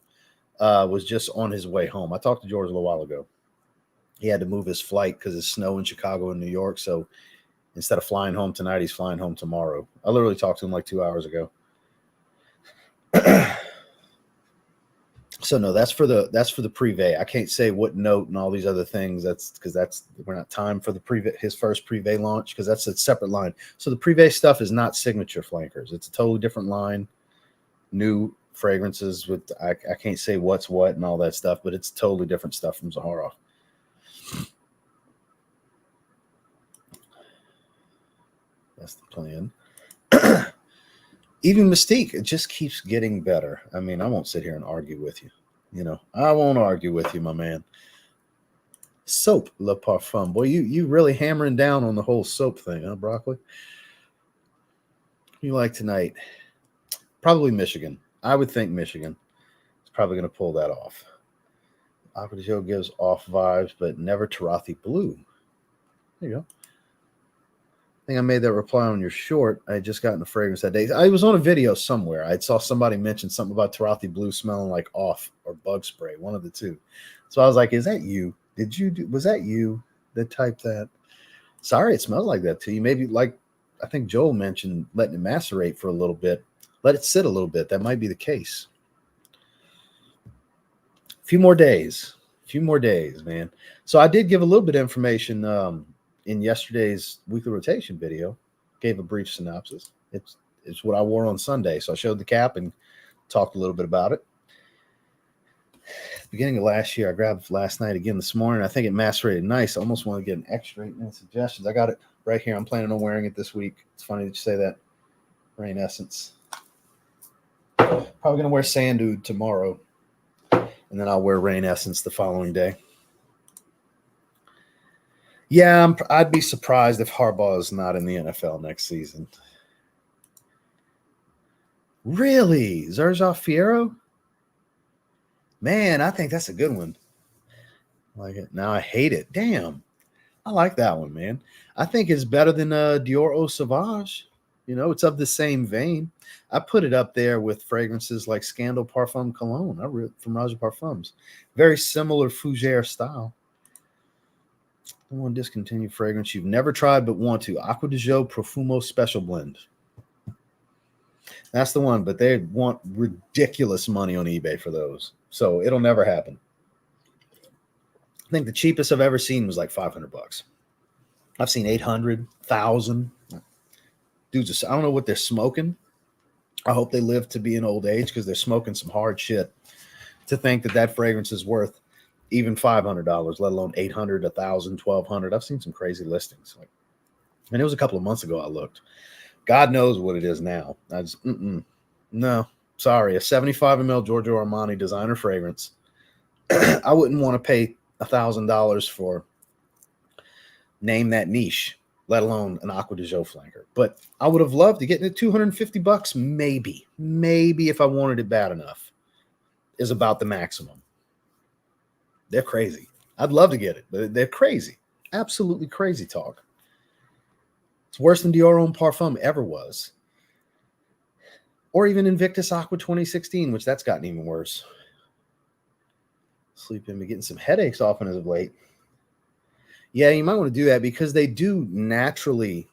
was just on his way home. I talked to George a little while ago. He had to move his flight because it's snow in Chicago and New York. So instead of flying home tonight, he's flying home tomorrow. I literally talked to him like 2 hours ago. So no, that's for the privé. I can't say what note and all these other things. That's because we're not time for the privé, his first privé launch, because that's a separate line. So the privé stuff is not signature flankers. It's a totally different line. New fragrances with I can't say what's what and all that stuff, but it's totally different stuff from Zaharoff. That's the plan. Even Mystique, it just keeps getting better. I mean, I won't sit here and argue with you. I won't argue with you, my man. Soap, Le Parfum. Boy, you really hammering down on the whole soap thing, huh, Broccoli? You like tonight? Probably Michigan. I would think Michigan is probably going to pull that off. Aqua Joe gives off vibes, but never Tarathi Blue. There you go. I think I made that reply on your short. I had just gotten the fragrance that day. I was on a video somewhere. I saw somebody mention something about Tarathi Blue smelling like off or bug spray, one of the two. So I was like, is that you? Was that you that typed that? Sorry, it smells like that to you. Maybe like, I think Joel mentioned letting it macerate for a little bit. Let it sit a little bit. That might be the case. A few more days, man. So I did give a little bit of information in yesterday's weekly rotation video. Gave a brief synopsis. It's what I wore on Sunday. So I showed the cap and talked a little bit about it. Beginning of last year, I grabbed last night again this morning. I think it macerated nice. I almost want to get an extra 8 minute suggestions. I got it right here. I'm planning on wearing it this week. It's funny that you say that. Rain Essence. Probably going to wear Sandude tomorrow. And then I'll wear Rain Essence the following day. Yeah, I'd be surprised if Harbaugh is not in the NFL next season. Really? Zerjov Fierro? Man, I think that's a good one. I like it. Now I hate it. Damn. I like that one, man. I think it's better than Dior Eau Sauvage. It's of the same vein. I put it up there with fragrances like Scandal Parfum Cologne from Roger Parfums. Very similar fougere style. One discontinued fragrance you've never tried but want to. Acqua di Gio Profumo Special Blend. That's the one, but they want ridiculous money on eBay for those. So it'll never happen. I think the cheapest I've ever seen was like $500. I've seen 800, 1,000. Dudes, I don't know what they're smoking. I hope they live to be an old age because they're smoking some hard shit to think that fragrance is worth even $500, let alone 800, 1,000, 1,200. I've seen some crazy listings. And it was a couple of months ago I looked. God knows what it is now. I just, no, sorry. A 75 ml Giorgio Armani designer fragrance. I wouldn't want to pay $1,000 for name that niche, let alone an Acqua di Gio flanker. But I would have loved to get it $250, maybe if I wanted it bad enough, is about the maximum. They're crazy. I'd love to get it, but they're crazy. Absolutely crazy talk. It's worse than Dior Homme Parfum ever was. Or even Invictus Aqua 2016, which that's gotten even worse. Sleeping, but getting some headaches often as of late. Yeah, you might want to do that because they do naturally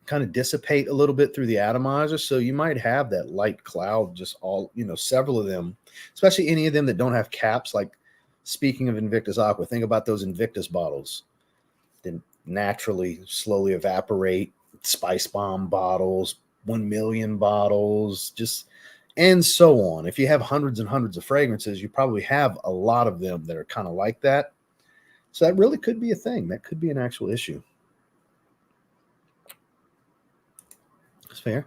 kind of dissipate a little bit through the atomizer. So you might have that light cloud, just several of them, especially any of them that don't have caps. Like speaking of Invictus Aqua, think about those Invictus bottles. Then naturally slowly evaporate. Spice Bomb bottles, 1 million bottles, and so on. If you have hundreds and hundreds of fragrances, you probably have a lot of them that are kind of like that. So that really could be a thing. That could be an actual issue. That's fair.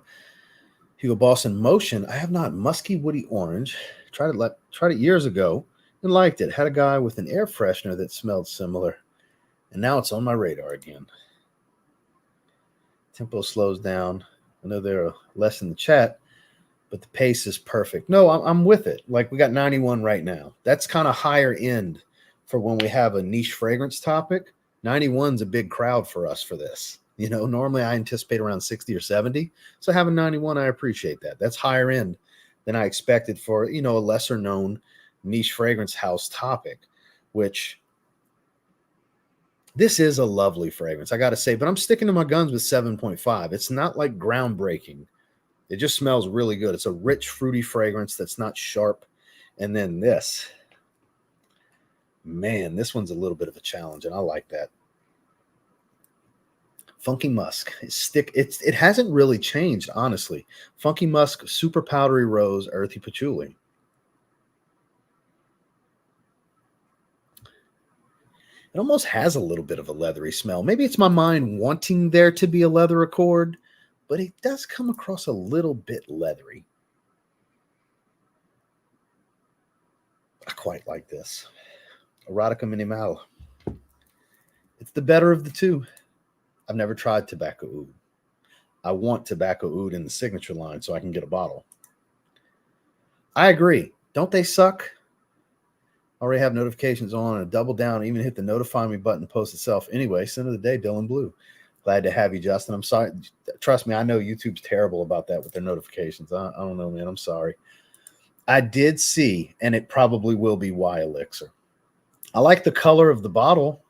Hugo Boss in Motion. I have not. Musky Woody Orange. Tried it years ago. and liked it. Had a guy with an air freshener that smelled similar, and now it's on my radar again. Tempo slows down. I know there are less in the chat, but the pace is perfect. No, I'm with it. Like, we got 91 right now. That's kind of higher end for when we have a niche fragrance topic. 91's a big crowd for us for this. You know, normally I anticipate around 60 or 70. So having 91, I appreciate that. That's higher end than I expected for, you know, a lesser known niche fragrance house topic, which this is a lovely fragrance, I got to say, but I'm sticking to my guns with 7.5. It's not like groundbreaking. It just smells really good. It's a rich, fruity fragrance that's not sharp. And then this, man, this one's a little bit of a challenge, and I like that. Funky musk. It hasn't really changed, honestly. Funky musk, super powdery rose, earthy patchouli. It almost has a little bit of a leathery smell. Maybe it's my mind wanting there to be a leather accord, but it does come across a little bit leathery. I quite like this. Erotika Minimale. It's the better of the two. I've never tried tobacco oud. I want tobacco oud in the signature line so I can get a bottle. I agree. Don't they suck? Already have notifications on and double down, even hit the notify me button, post itself. Anyway, end of the day, Dylan Blue. Glad to have you, Justin. I'm sorry. Trust me, I know YouTube's terrible about that with their notifications. I don't know, man. I'm sorry. I did see, and it probably will be Y Elixir. I like the color of the bottle.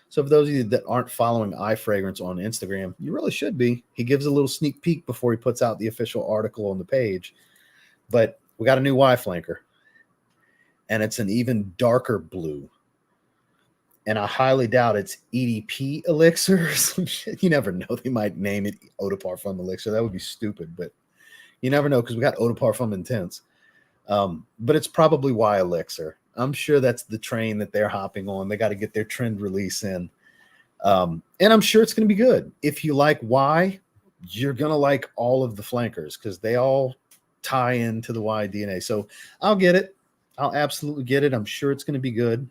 So for those of you that aren't following iFragrance on Instagram, you really should be. He gives a little sneak peek before he puts out the official article on the page. But we got a new Y flanker, and it's an even darker blue. And I highly doubt it's EDP Elixir or some shit. You never know. They might name it Eau de Parfum Elixir. That would be stupid, but you never know because we got Eau de Parfum Intense. But it's probably Y Elixir. I'm sure that's the train that they're hopping on. They got to get their trend release in. And I'm sure it's going to be good. If you like Y, you're going to like all of the flankers because they all tie into the Y DNA. So I'll get it. I'll absolutely get it. I'm sure it's going to be good.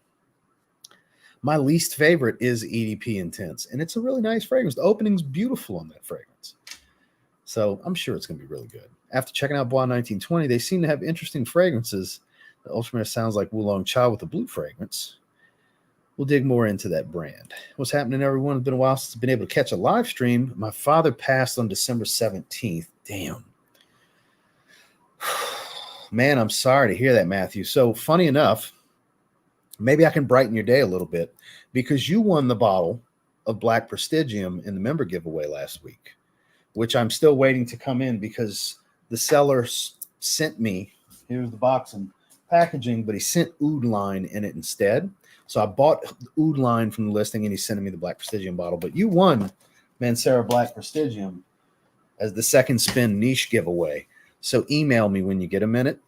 My least favorite is EDP Intense, and it's a really nice fragrance. The opening's beautiful on that fragrance. So I'm sure it's going to be really good. After checking out Bois 1920, they seem to have interesting fragrances. The Ultramare sounds like Oolong Cha with a blue fragrance. We'll dig more into that brand. What's happening, everyone? It's been a while since I've been able to catch a live stream. My father passed on December 17th. Damn. Man, I'm sorry to hear that, Matthew. So funny enough, maybe I can brighten your day a little bit because you won the bottle of Black Prestigium in the member giveaway last week, which I'm still waiting to come in because the seller sent me, here's the box and packaging, but he sent Oud line in it instead. So I bought the Oud line from the listing and he's sending me the Black Prestigium bottle. But you won Mancera Black Prestigium as the second spin niche giveaway. So email me when you get a minute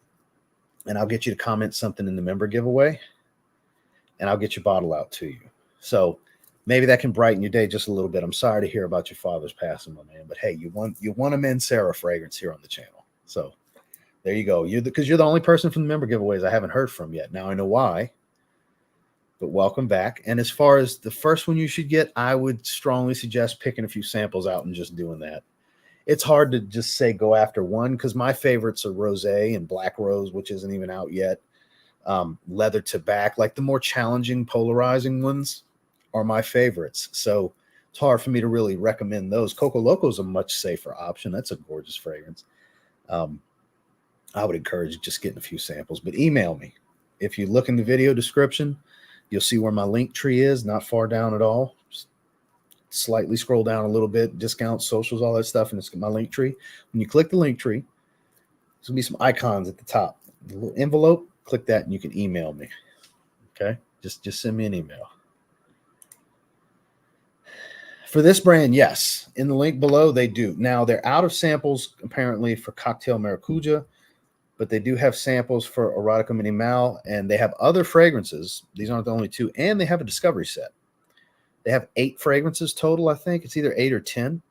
and I'll get you to comment something in the member giveaway and I'll get your bottle out to you. So maybe that can brighten your day just a little bit. I'm sorry to hear about your father's passing, my man. But hey, you won a Mancera fragrance here on the channel. So there you go. Because you're the only person from the member giveaways I haven't heard from yet. Now I know why. But welcome back. And as far as the first one you should get, I would strongly suggest picking a few samples out and just doing that. It's hard to just say go after one because my favorites are Rosé and Black Rose, which isn't even out yet. Leather Tobacco, like the more challenging, polarizing ones are my favorites. So it's hard for me to really recommend those. Coco Loco is a much safer option. That's a gorgeous fragrance. I would encourage just getting a few samples, but email me. If you look in the video description, you'll see where my link tree is, not far down at all. Just slightly scroll down a little bit, discounts, socials, all that stuff, and it's my link tree. When you click the link tree, there's going to be some icons at the top. A little envelope, click that, and you can email me. Okay? Just send me an email. For this brand, yes. In the link below, they do. Now, they're out of samples, apparently, for Cocktail Maracuja, but they do have samples for Erotika Minimale, and they have other fragrances. These aren't the only two, and they have a discovery set. They have 8 fragrances total, I think. It's either 8 or 10.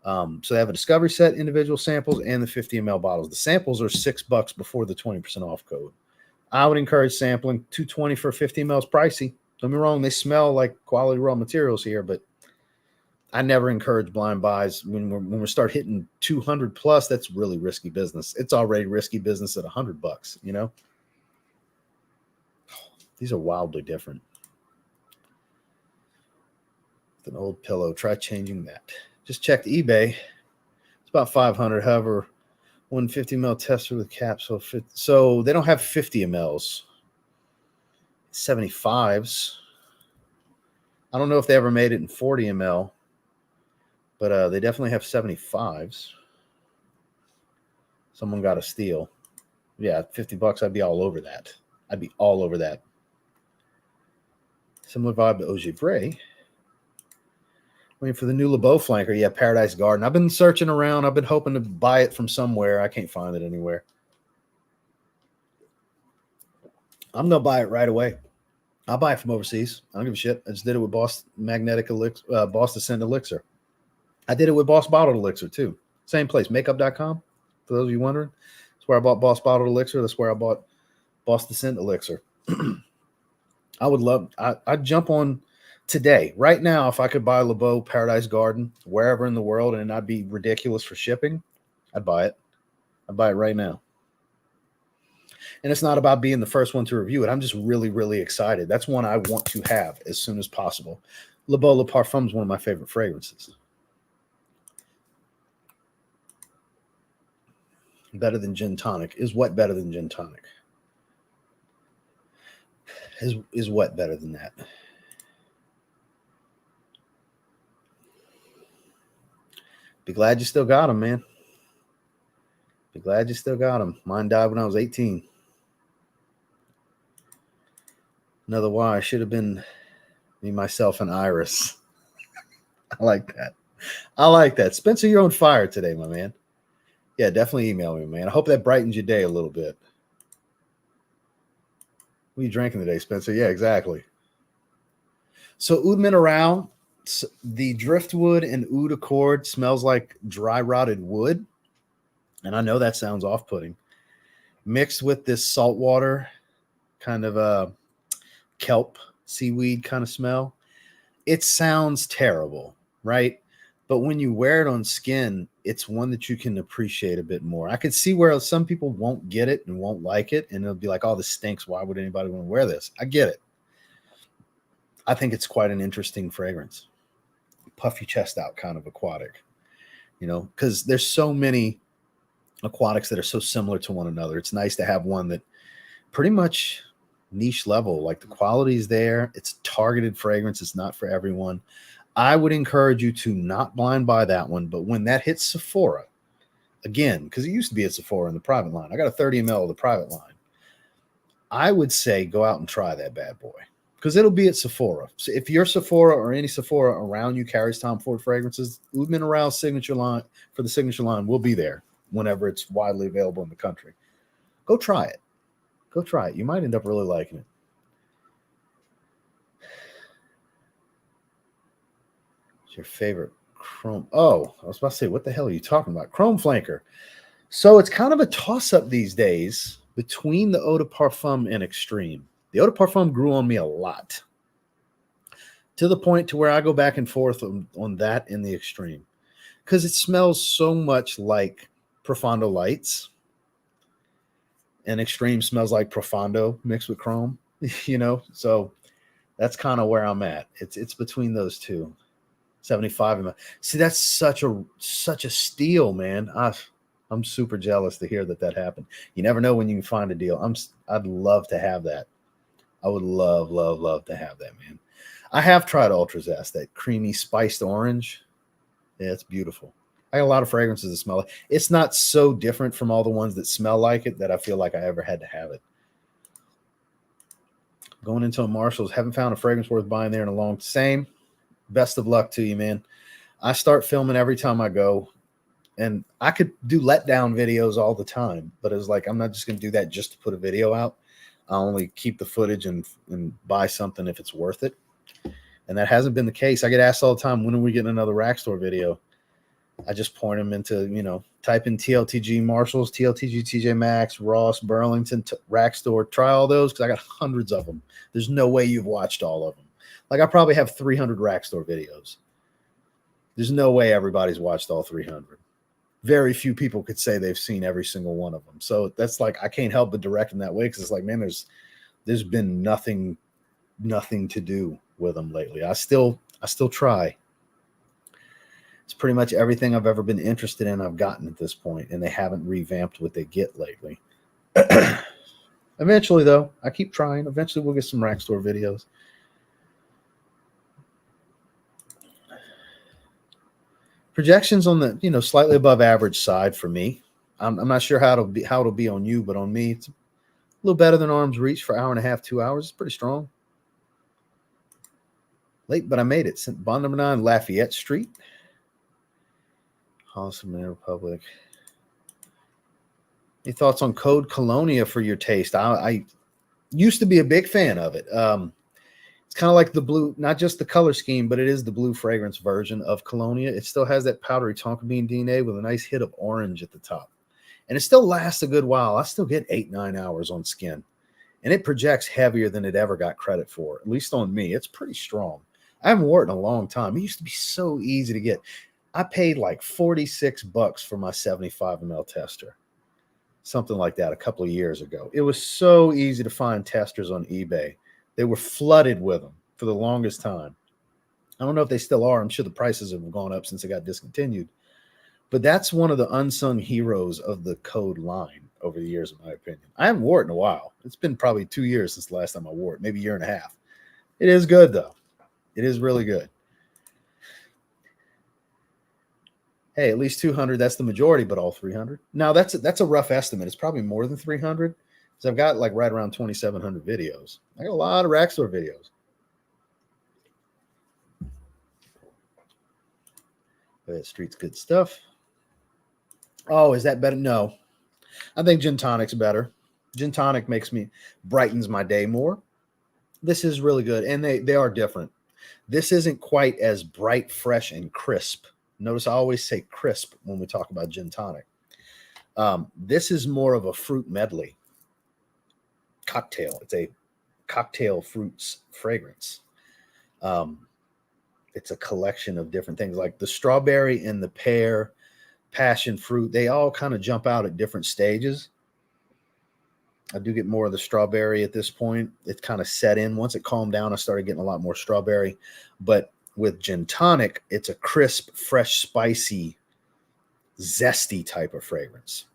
So they have a discovery set, individual samples, and the 50 ml bottles. The samples are $6 before the 20% off code. I would encourage sampling. 220 for 50 ml is pricey. Don't get me wrong, they smell like quality raw materials here, but I never encourage blind buys. When we start hitting 200 plus, that's really risky business. It's already risky business at $100, you know? These are wildly different. With an old pillow, try changing that. Just checked eBay. It's about 500. However, 150 ml tester with capsule. So they don't have 50 mLs. 75s. I don't know if they ever made it in 40 ml, but they definitely have 75s. Someone got a steal. Yeah, $50. I'd be all over that. I'd be all over that. Similar vibe to Ojibray. Waiting for the new LeBeau flanker. Yeah, Paradise Garden. I've been searching around. I've been hoping to buy it from somewhere. I can't find it anywhere. I'm going to buy it right away. I'll buy it from overseas. I don't give a shit. I just did it with Boss Magnetic Elixir, Boss Descent Elixir. I did it with Boss Bottled Elixir too. Same place, makeup.com. For those of you wondering, that's where I bought Boss Bottled Elixir. That's where I bought Boss Descent Elixir. I would love, I'd jump on today, right now, if I could buy LeBeau Paradise Garden wherever in the world and not be ridiculous for shipping, I'd buy it. I'd buy it right now. And it's not about being the first one to review it. I'm just really, really excited. That's one I want to have as soon as possible. LeBeau Le Parfum is one of my favorite fragrances. Better than gin tonic. Is what better than gin tonic? Is what better than that? Be glad you still got them, man. Be glad you still got them. Mine died when I was 18. Another why. I should have been me, myself, and Iris. I like that. I like that. Spencer, you're on fire today, my man. Yeah, definitely email me, man. I hope that brightens your day a little bit. What are you drinking today, Spencer? Yeah, exactly. So Oud Mineral, the driftwood and oud accord smells like dry rotted wood. And I know that sounds off-putting. Mixed with this saltwater kind of kelp, seaweed kind of smell. It sounds terrible, right? But when you wear it on skin, it's one that you can appreciate a bit more. I could see where some people won't get it and won't like it. And it'll be like, oh, this stinks. Why would anybody want to wear this? I get it. I think it's quite an interesting fragrance. Puff your chest out kind of aquatic, you know, because there's so many aquatics that are so similar to one another. It's nice to have one that pretty much niche level, like the quality is there. It's targeted fragrance. It's not for everyone. I would encourage you to not blind buy that one. But when that hits Sephora, again, because it used to be at Sephora in the private line, I got a 30 ml of the private line. I would say go out and try that bad boy because it'll be at Sephora. So if your Sephora or any Sephora around you carries Tom Ford fragrances, Oud Mineral signature line for the signature line will be there whenever it's widely available in the country. Go try it. Go try it. You might end up really liking it. What's your favorite chrome? Oh, I was about to say, what the hell are you talking about? Chrome flanker. So it's kind of a toss-up these days between the Eau de Parfum and Extreme. The Eau de Parfum grew on me a lot to the point to where I go back and forth on that and the Extreme because it smells so much like Profondo Lights. And Extreme smells like Profondo mixed with Chrome, you know? So that's kind of where I'm at. It's between those two. 75. See, that's such a steal, man. I'm super jealous to hear that happened. You never know when you can find a deal. I'd love to have that. I would love to have that, man. I have tried Ultra Zest, that creamy spiced orange. Yeah, it's beautiful. I got a lot of fragrances that smell like it. It's not so different from all the ones that smell like it that I feel like I ever had to have it. Going into a Marshall's, haven't found a fragrance worth buying there in a long time. Best of luck to you, man. I start filming every time I go, and I could do letdown videos all the time, but it's like I'm not just going to do that just to put a video out. I only keep the footage and buy something if it's worth it. And that hasn't been the case. I get asked all the time, when are we getting another Rack Store video? I just point them into, type in TLTG Marshalls, TLTG TJ Maxx, Ross, Burlington, Rack Store. Try all those because I got hundreds of them. There's no way you've watched all of them. Like, I probably have 300 Rack Store videos. There's no way everybody's watched all 300. Very few people could say they've seen every single one of them. So that's like, I can't help but direct them that way because it's like, man, there's been nothing to do with them lately. I still try. It's pretty much everything I've ever been interested in I've gotten at this point, and they haven't revamped what they get lately. Eventually, though, I keep trying. Eventually, we'll get some Rack Store videos. Projections on the slightly above average side for me. I'm not sure how it'll be on you, but on me, it's a little better than arm's reach for 1.5 to 2 hours. It's pretty strong. Late, but I made it. Bond number 9, Lafayette Street, Holliston, Republic. Any thoughts on Code Colonia for your taste? I used to be a big fan of it. It's kind of like the blue, not just the color scheme, but it is the blue fragrance version of Colonia. It still has that powdery tonka bean DNA with a nice hit of orange at the top. And it still lasts a good while. I still get 8-9 hours on skin. And it projects heavier than it ever got credit for, at least on me. It's pretty strong. I haven't worn it in a long time. It used to be so easy to get. I paid like $46 for my 75 ml tester. Something like that a couple of years ago. It was so easy to find testers on eBay. They were flooded with them for the longest time. I don't know if they still are. I'm sure the prices have gone up since it got discontinued. But that's one of the unsung heroes of the Code line over the years, in my opinion. I haven't worn it in a while. It's been probably 2 years since the last time I wore it, maybe 1.5 years. It is good, though. It is really good. Hey, at least 200. That's the majority, but all 300. Now, that's a rough estimate. It's probably more than 300. So I've got like right around 2,700 videos. I got a lot of Rack Store videos. But Street's good stuff. Oh, is that better? No. I think Gin Tonic's better. Gin Tonic brightens my day more. This is really good, and they are different. This isn't quite as bright, fresh, and crisp. Notice I always say crisp when we talk about Gin Tonic. This is more of a fruit medley cocktail. It's a cocktail fruits fragrance. It's a collection of different things like the strawberry and the pear, passion fruit. They all kind of jump out at different stages. I do get more of the strawberry at this point. It's kind of set in. Once it calmed down, I started getting a lot more strawberry. But with Gin Tonic, it's a crisp, fresh, spicy, zesty type of fragrance.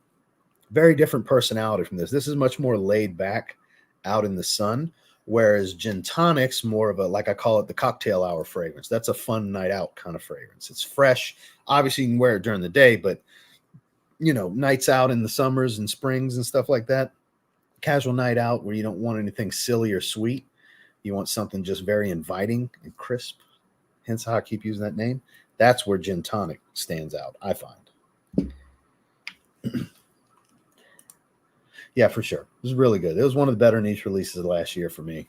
Very different personality from this. This is much more laid back out in the sun, whereas Gin Tonic's more of a, like I call it, the cocktail hour fragrance. That's a fun night out kind of fragrance. It's fresh. Obviously, you can wear it during the day, but, nights out in the summers and springs and stuff like that, casual night out where you don't want anything silly or sweet. You want something just very inviting and crisp. Hence how I keep using that name. That's where Gin Tonic stands out, I find. Yeah, for sure. It was really good. It was one of the better niche releases of last year for me.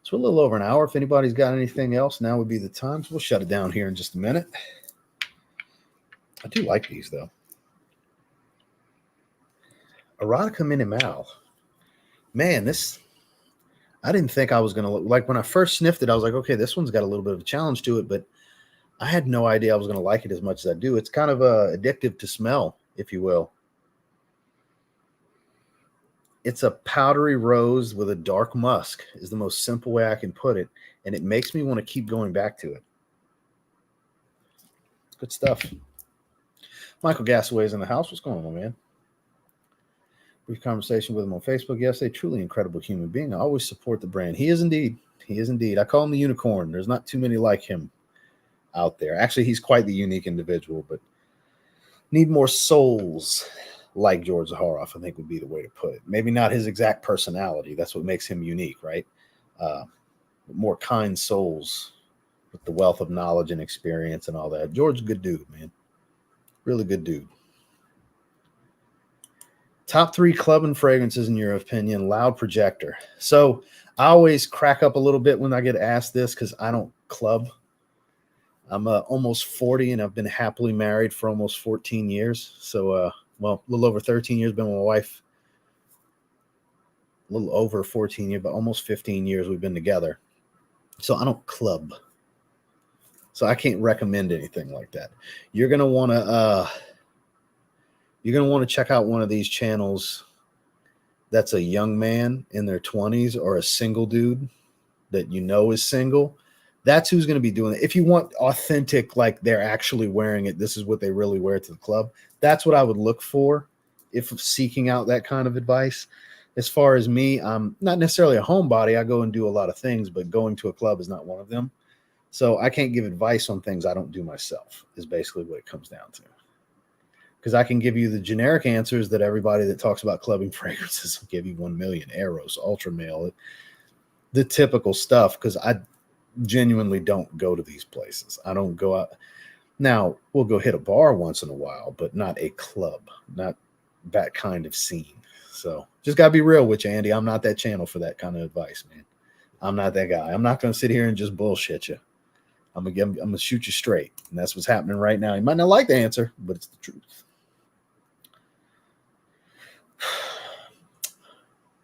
So a little over an hour. If anybody's got anything else, now would be the time. So we'll shut it down here in just a minute. I do like these, though. Erotika Minimale. Man, I didn't think I was going to look. Like when I first sniffed it, I was like, okay, this one's got a little bit of a challenge to it, but I had no idea I was going to like it as much as I do. It's kind of addictive to smell, if you will. It's a powdery rose with a dark musk is the most simple way I can put it. And it makes me want to keep going back to it. Good stuff. Michael Gasaway's in the house. What's going on, man? Brief conversation with him on Facebook yesterday. Truly incredible human being. I always support the brand. He is indeed. He is indeed. I call him the unicorn. There's not too many like him out there. Actually, he's quite the unique individual, but need more souls like George Zaharoff, I think would be the way to put it. Maybe not his exact personality. That's what makes him unique, right? But more kind souls with the wealth of knowledge and experience and all that. George, good dude, man. Really good dude. Top 3 club and fragrances in your opinion. Loud Projector. So I always crack up a little bit when I get asked this because I don't club. I'm almost 40 and I've been happily married for almost 14 years. So, well, a little over 13 years, been with my wife. A little over 14 years, but almost 15 years we've been together. So I don't club. So I can't recommend anything like that. You're going to want to check out one of these channels that's a young man in their 20s or a single dude that you know is single. That's who's going to be doing it. If you want authentic, like they're actually wearing it, this is what they really wear to the club. That's what I would look for if seeking out that kind of advice. As far as me, I'm not necessarily a homebody. I go and do a lot of things, but going to a club is not one of them. So I can't give advice on things I don't do myself, is basically what it comes down to. Because I can give you the generic answers that everybody that talks about clubbing fragrances will give you. 1 million, Eros, Ultra Male, the typical stuff, because I genuinely don't go to these places. I don't go out. Now, we'll go hit a bar once in a while, but not a club, not that kind of scene. So just got to be real with you, Andy. I'm not that channel for that kind of advice, man. I'm not that guy. I'm not going to sit here and just bullshit you. I'm going to shoot you straight. And that's what's happening right now. You might not like the answer, but it's the truth.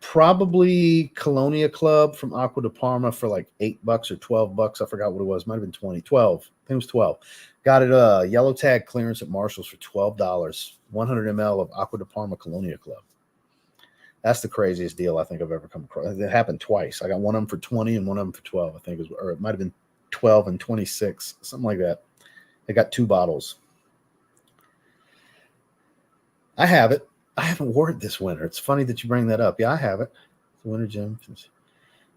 Probably Colonia Club from Aqua de Parma for like $8 or $12. I forgot what it was. Might have been 20, 12. I think it was 12. Got it yellow tag clearance at Marshall's for $12. 100 ml of Aqua de Parma Colonia Club. That's the craziest deal I think I've ever come across. It happened twice. I got one of them for 20 and one of them for 12. I think it was, or it might have been 12 and 26, something like that. They got 2 bottles. I have it. I haven't worn it this winter. It's funny that you bring that up. Yeah, I have it. It's Winter Gym,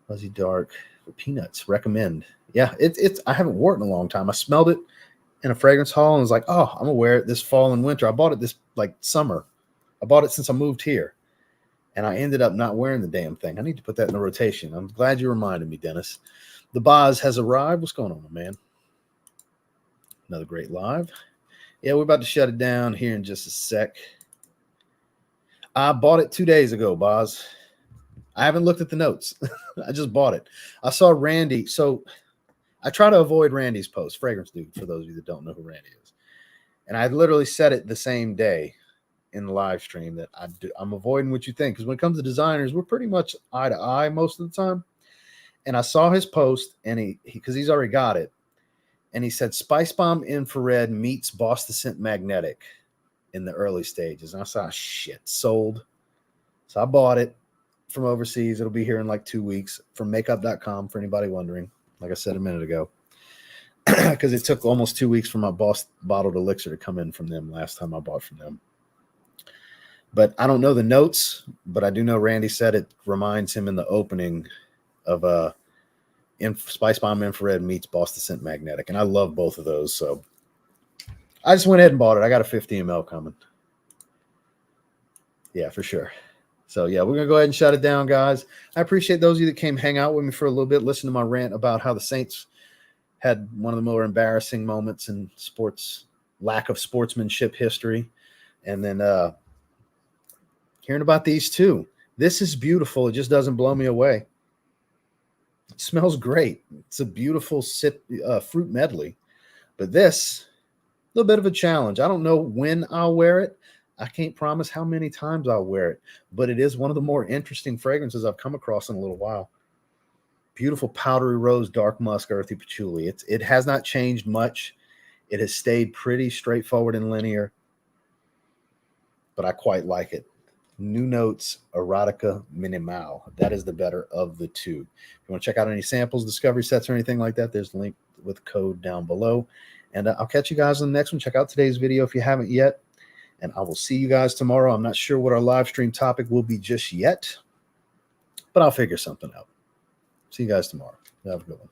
Fuzzy Dark for Peanuts. Recommend. Yeah, it's. I haven't worn it in a long time. I smelled it in a fragrance hall and was like, oh, I'm gonna wear it this fall and winter. I bought it this like summer. I bought it since I moved here, and I ended up not wearing the damn thing. I need to put that in the rotation. I'm glad you reminded me, Dennis. The Boz has arrived. What's going on, man? Another great live. Yeah, we're about to shut it down here in just a sec. I bought it 2 days ago, Boz. I haven't looked at the notes. I just bought it. I saw Randy. So I try to avoid Randy's post, Fragrance Dude, for those of you that don't know who Randy is. And I literally said it the same day in the live stream that I'm avoiding what you think. Because when it comes to designers, we're pretty much eye to eye most of the time. And I saw his post, and because he's already got it. And he said, Spice Bomb Infrared meets Boston Scent Magnetic in the early stages. And I saw, shit, sold. So I bought it from overseas. It'll be here in like 2 weeks from makeup.com for anybody wondering, like I said a minute ago. Because it took almost 2 weeks for my Boss bottled elixir to come in from them last time I bought from them. But I don't know the notes, but I do know Randy said it reminds him in the opening of Spice Bomb Infrared meets Boston Scent Magnetic. And I love both of those. So I just went ahead and bought it. I got a 50 ml coming. Yeah, for sure. So, yeah, we're going to go ahead and shut it down, guys. I appreciate those of you that came hang out with me for a little bit, listen to my rant about how the Saints had one of the more embarrassing moments in sports, lack of sportsmanship history. And then hearing about these two. This is beautiful. It just doesn't blow me away. It smells great. It's a beautiful fruit medley. But this, a little bit of a challenge. I don't know when I'll wear it. I can't promise how many times I'll wear it, but it is one of the more interesting fragrances I've come across in a little while. Beautiful powdery rose, dark musk, earthy patchouli. It has not changed much. It has stayed pretty straightforward and linear, but I quite like it. New notes, Erotika Minimale. That is the better of the two. If you want to check out any samples, discovery sets, or anything like that, there's a link with code down below. And I'll catch you guys on the next one. Check out today's video if you haven't yet. And I will see you guys tomorrow. I'm not sure what our live stream topic will be just yet, but I'll figure something out. See you guys tomorrow. Have a good one.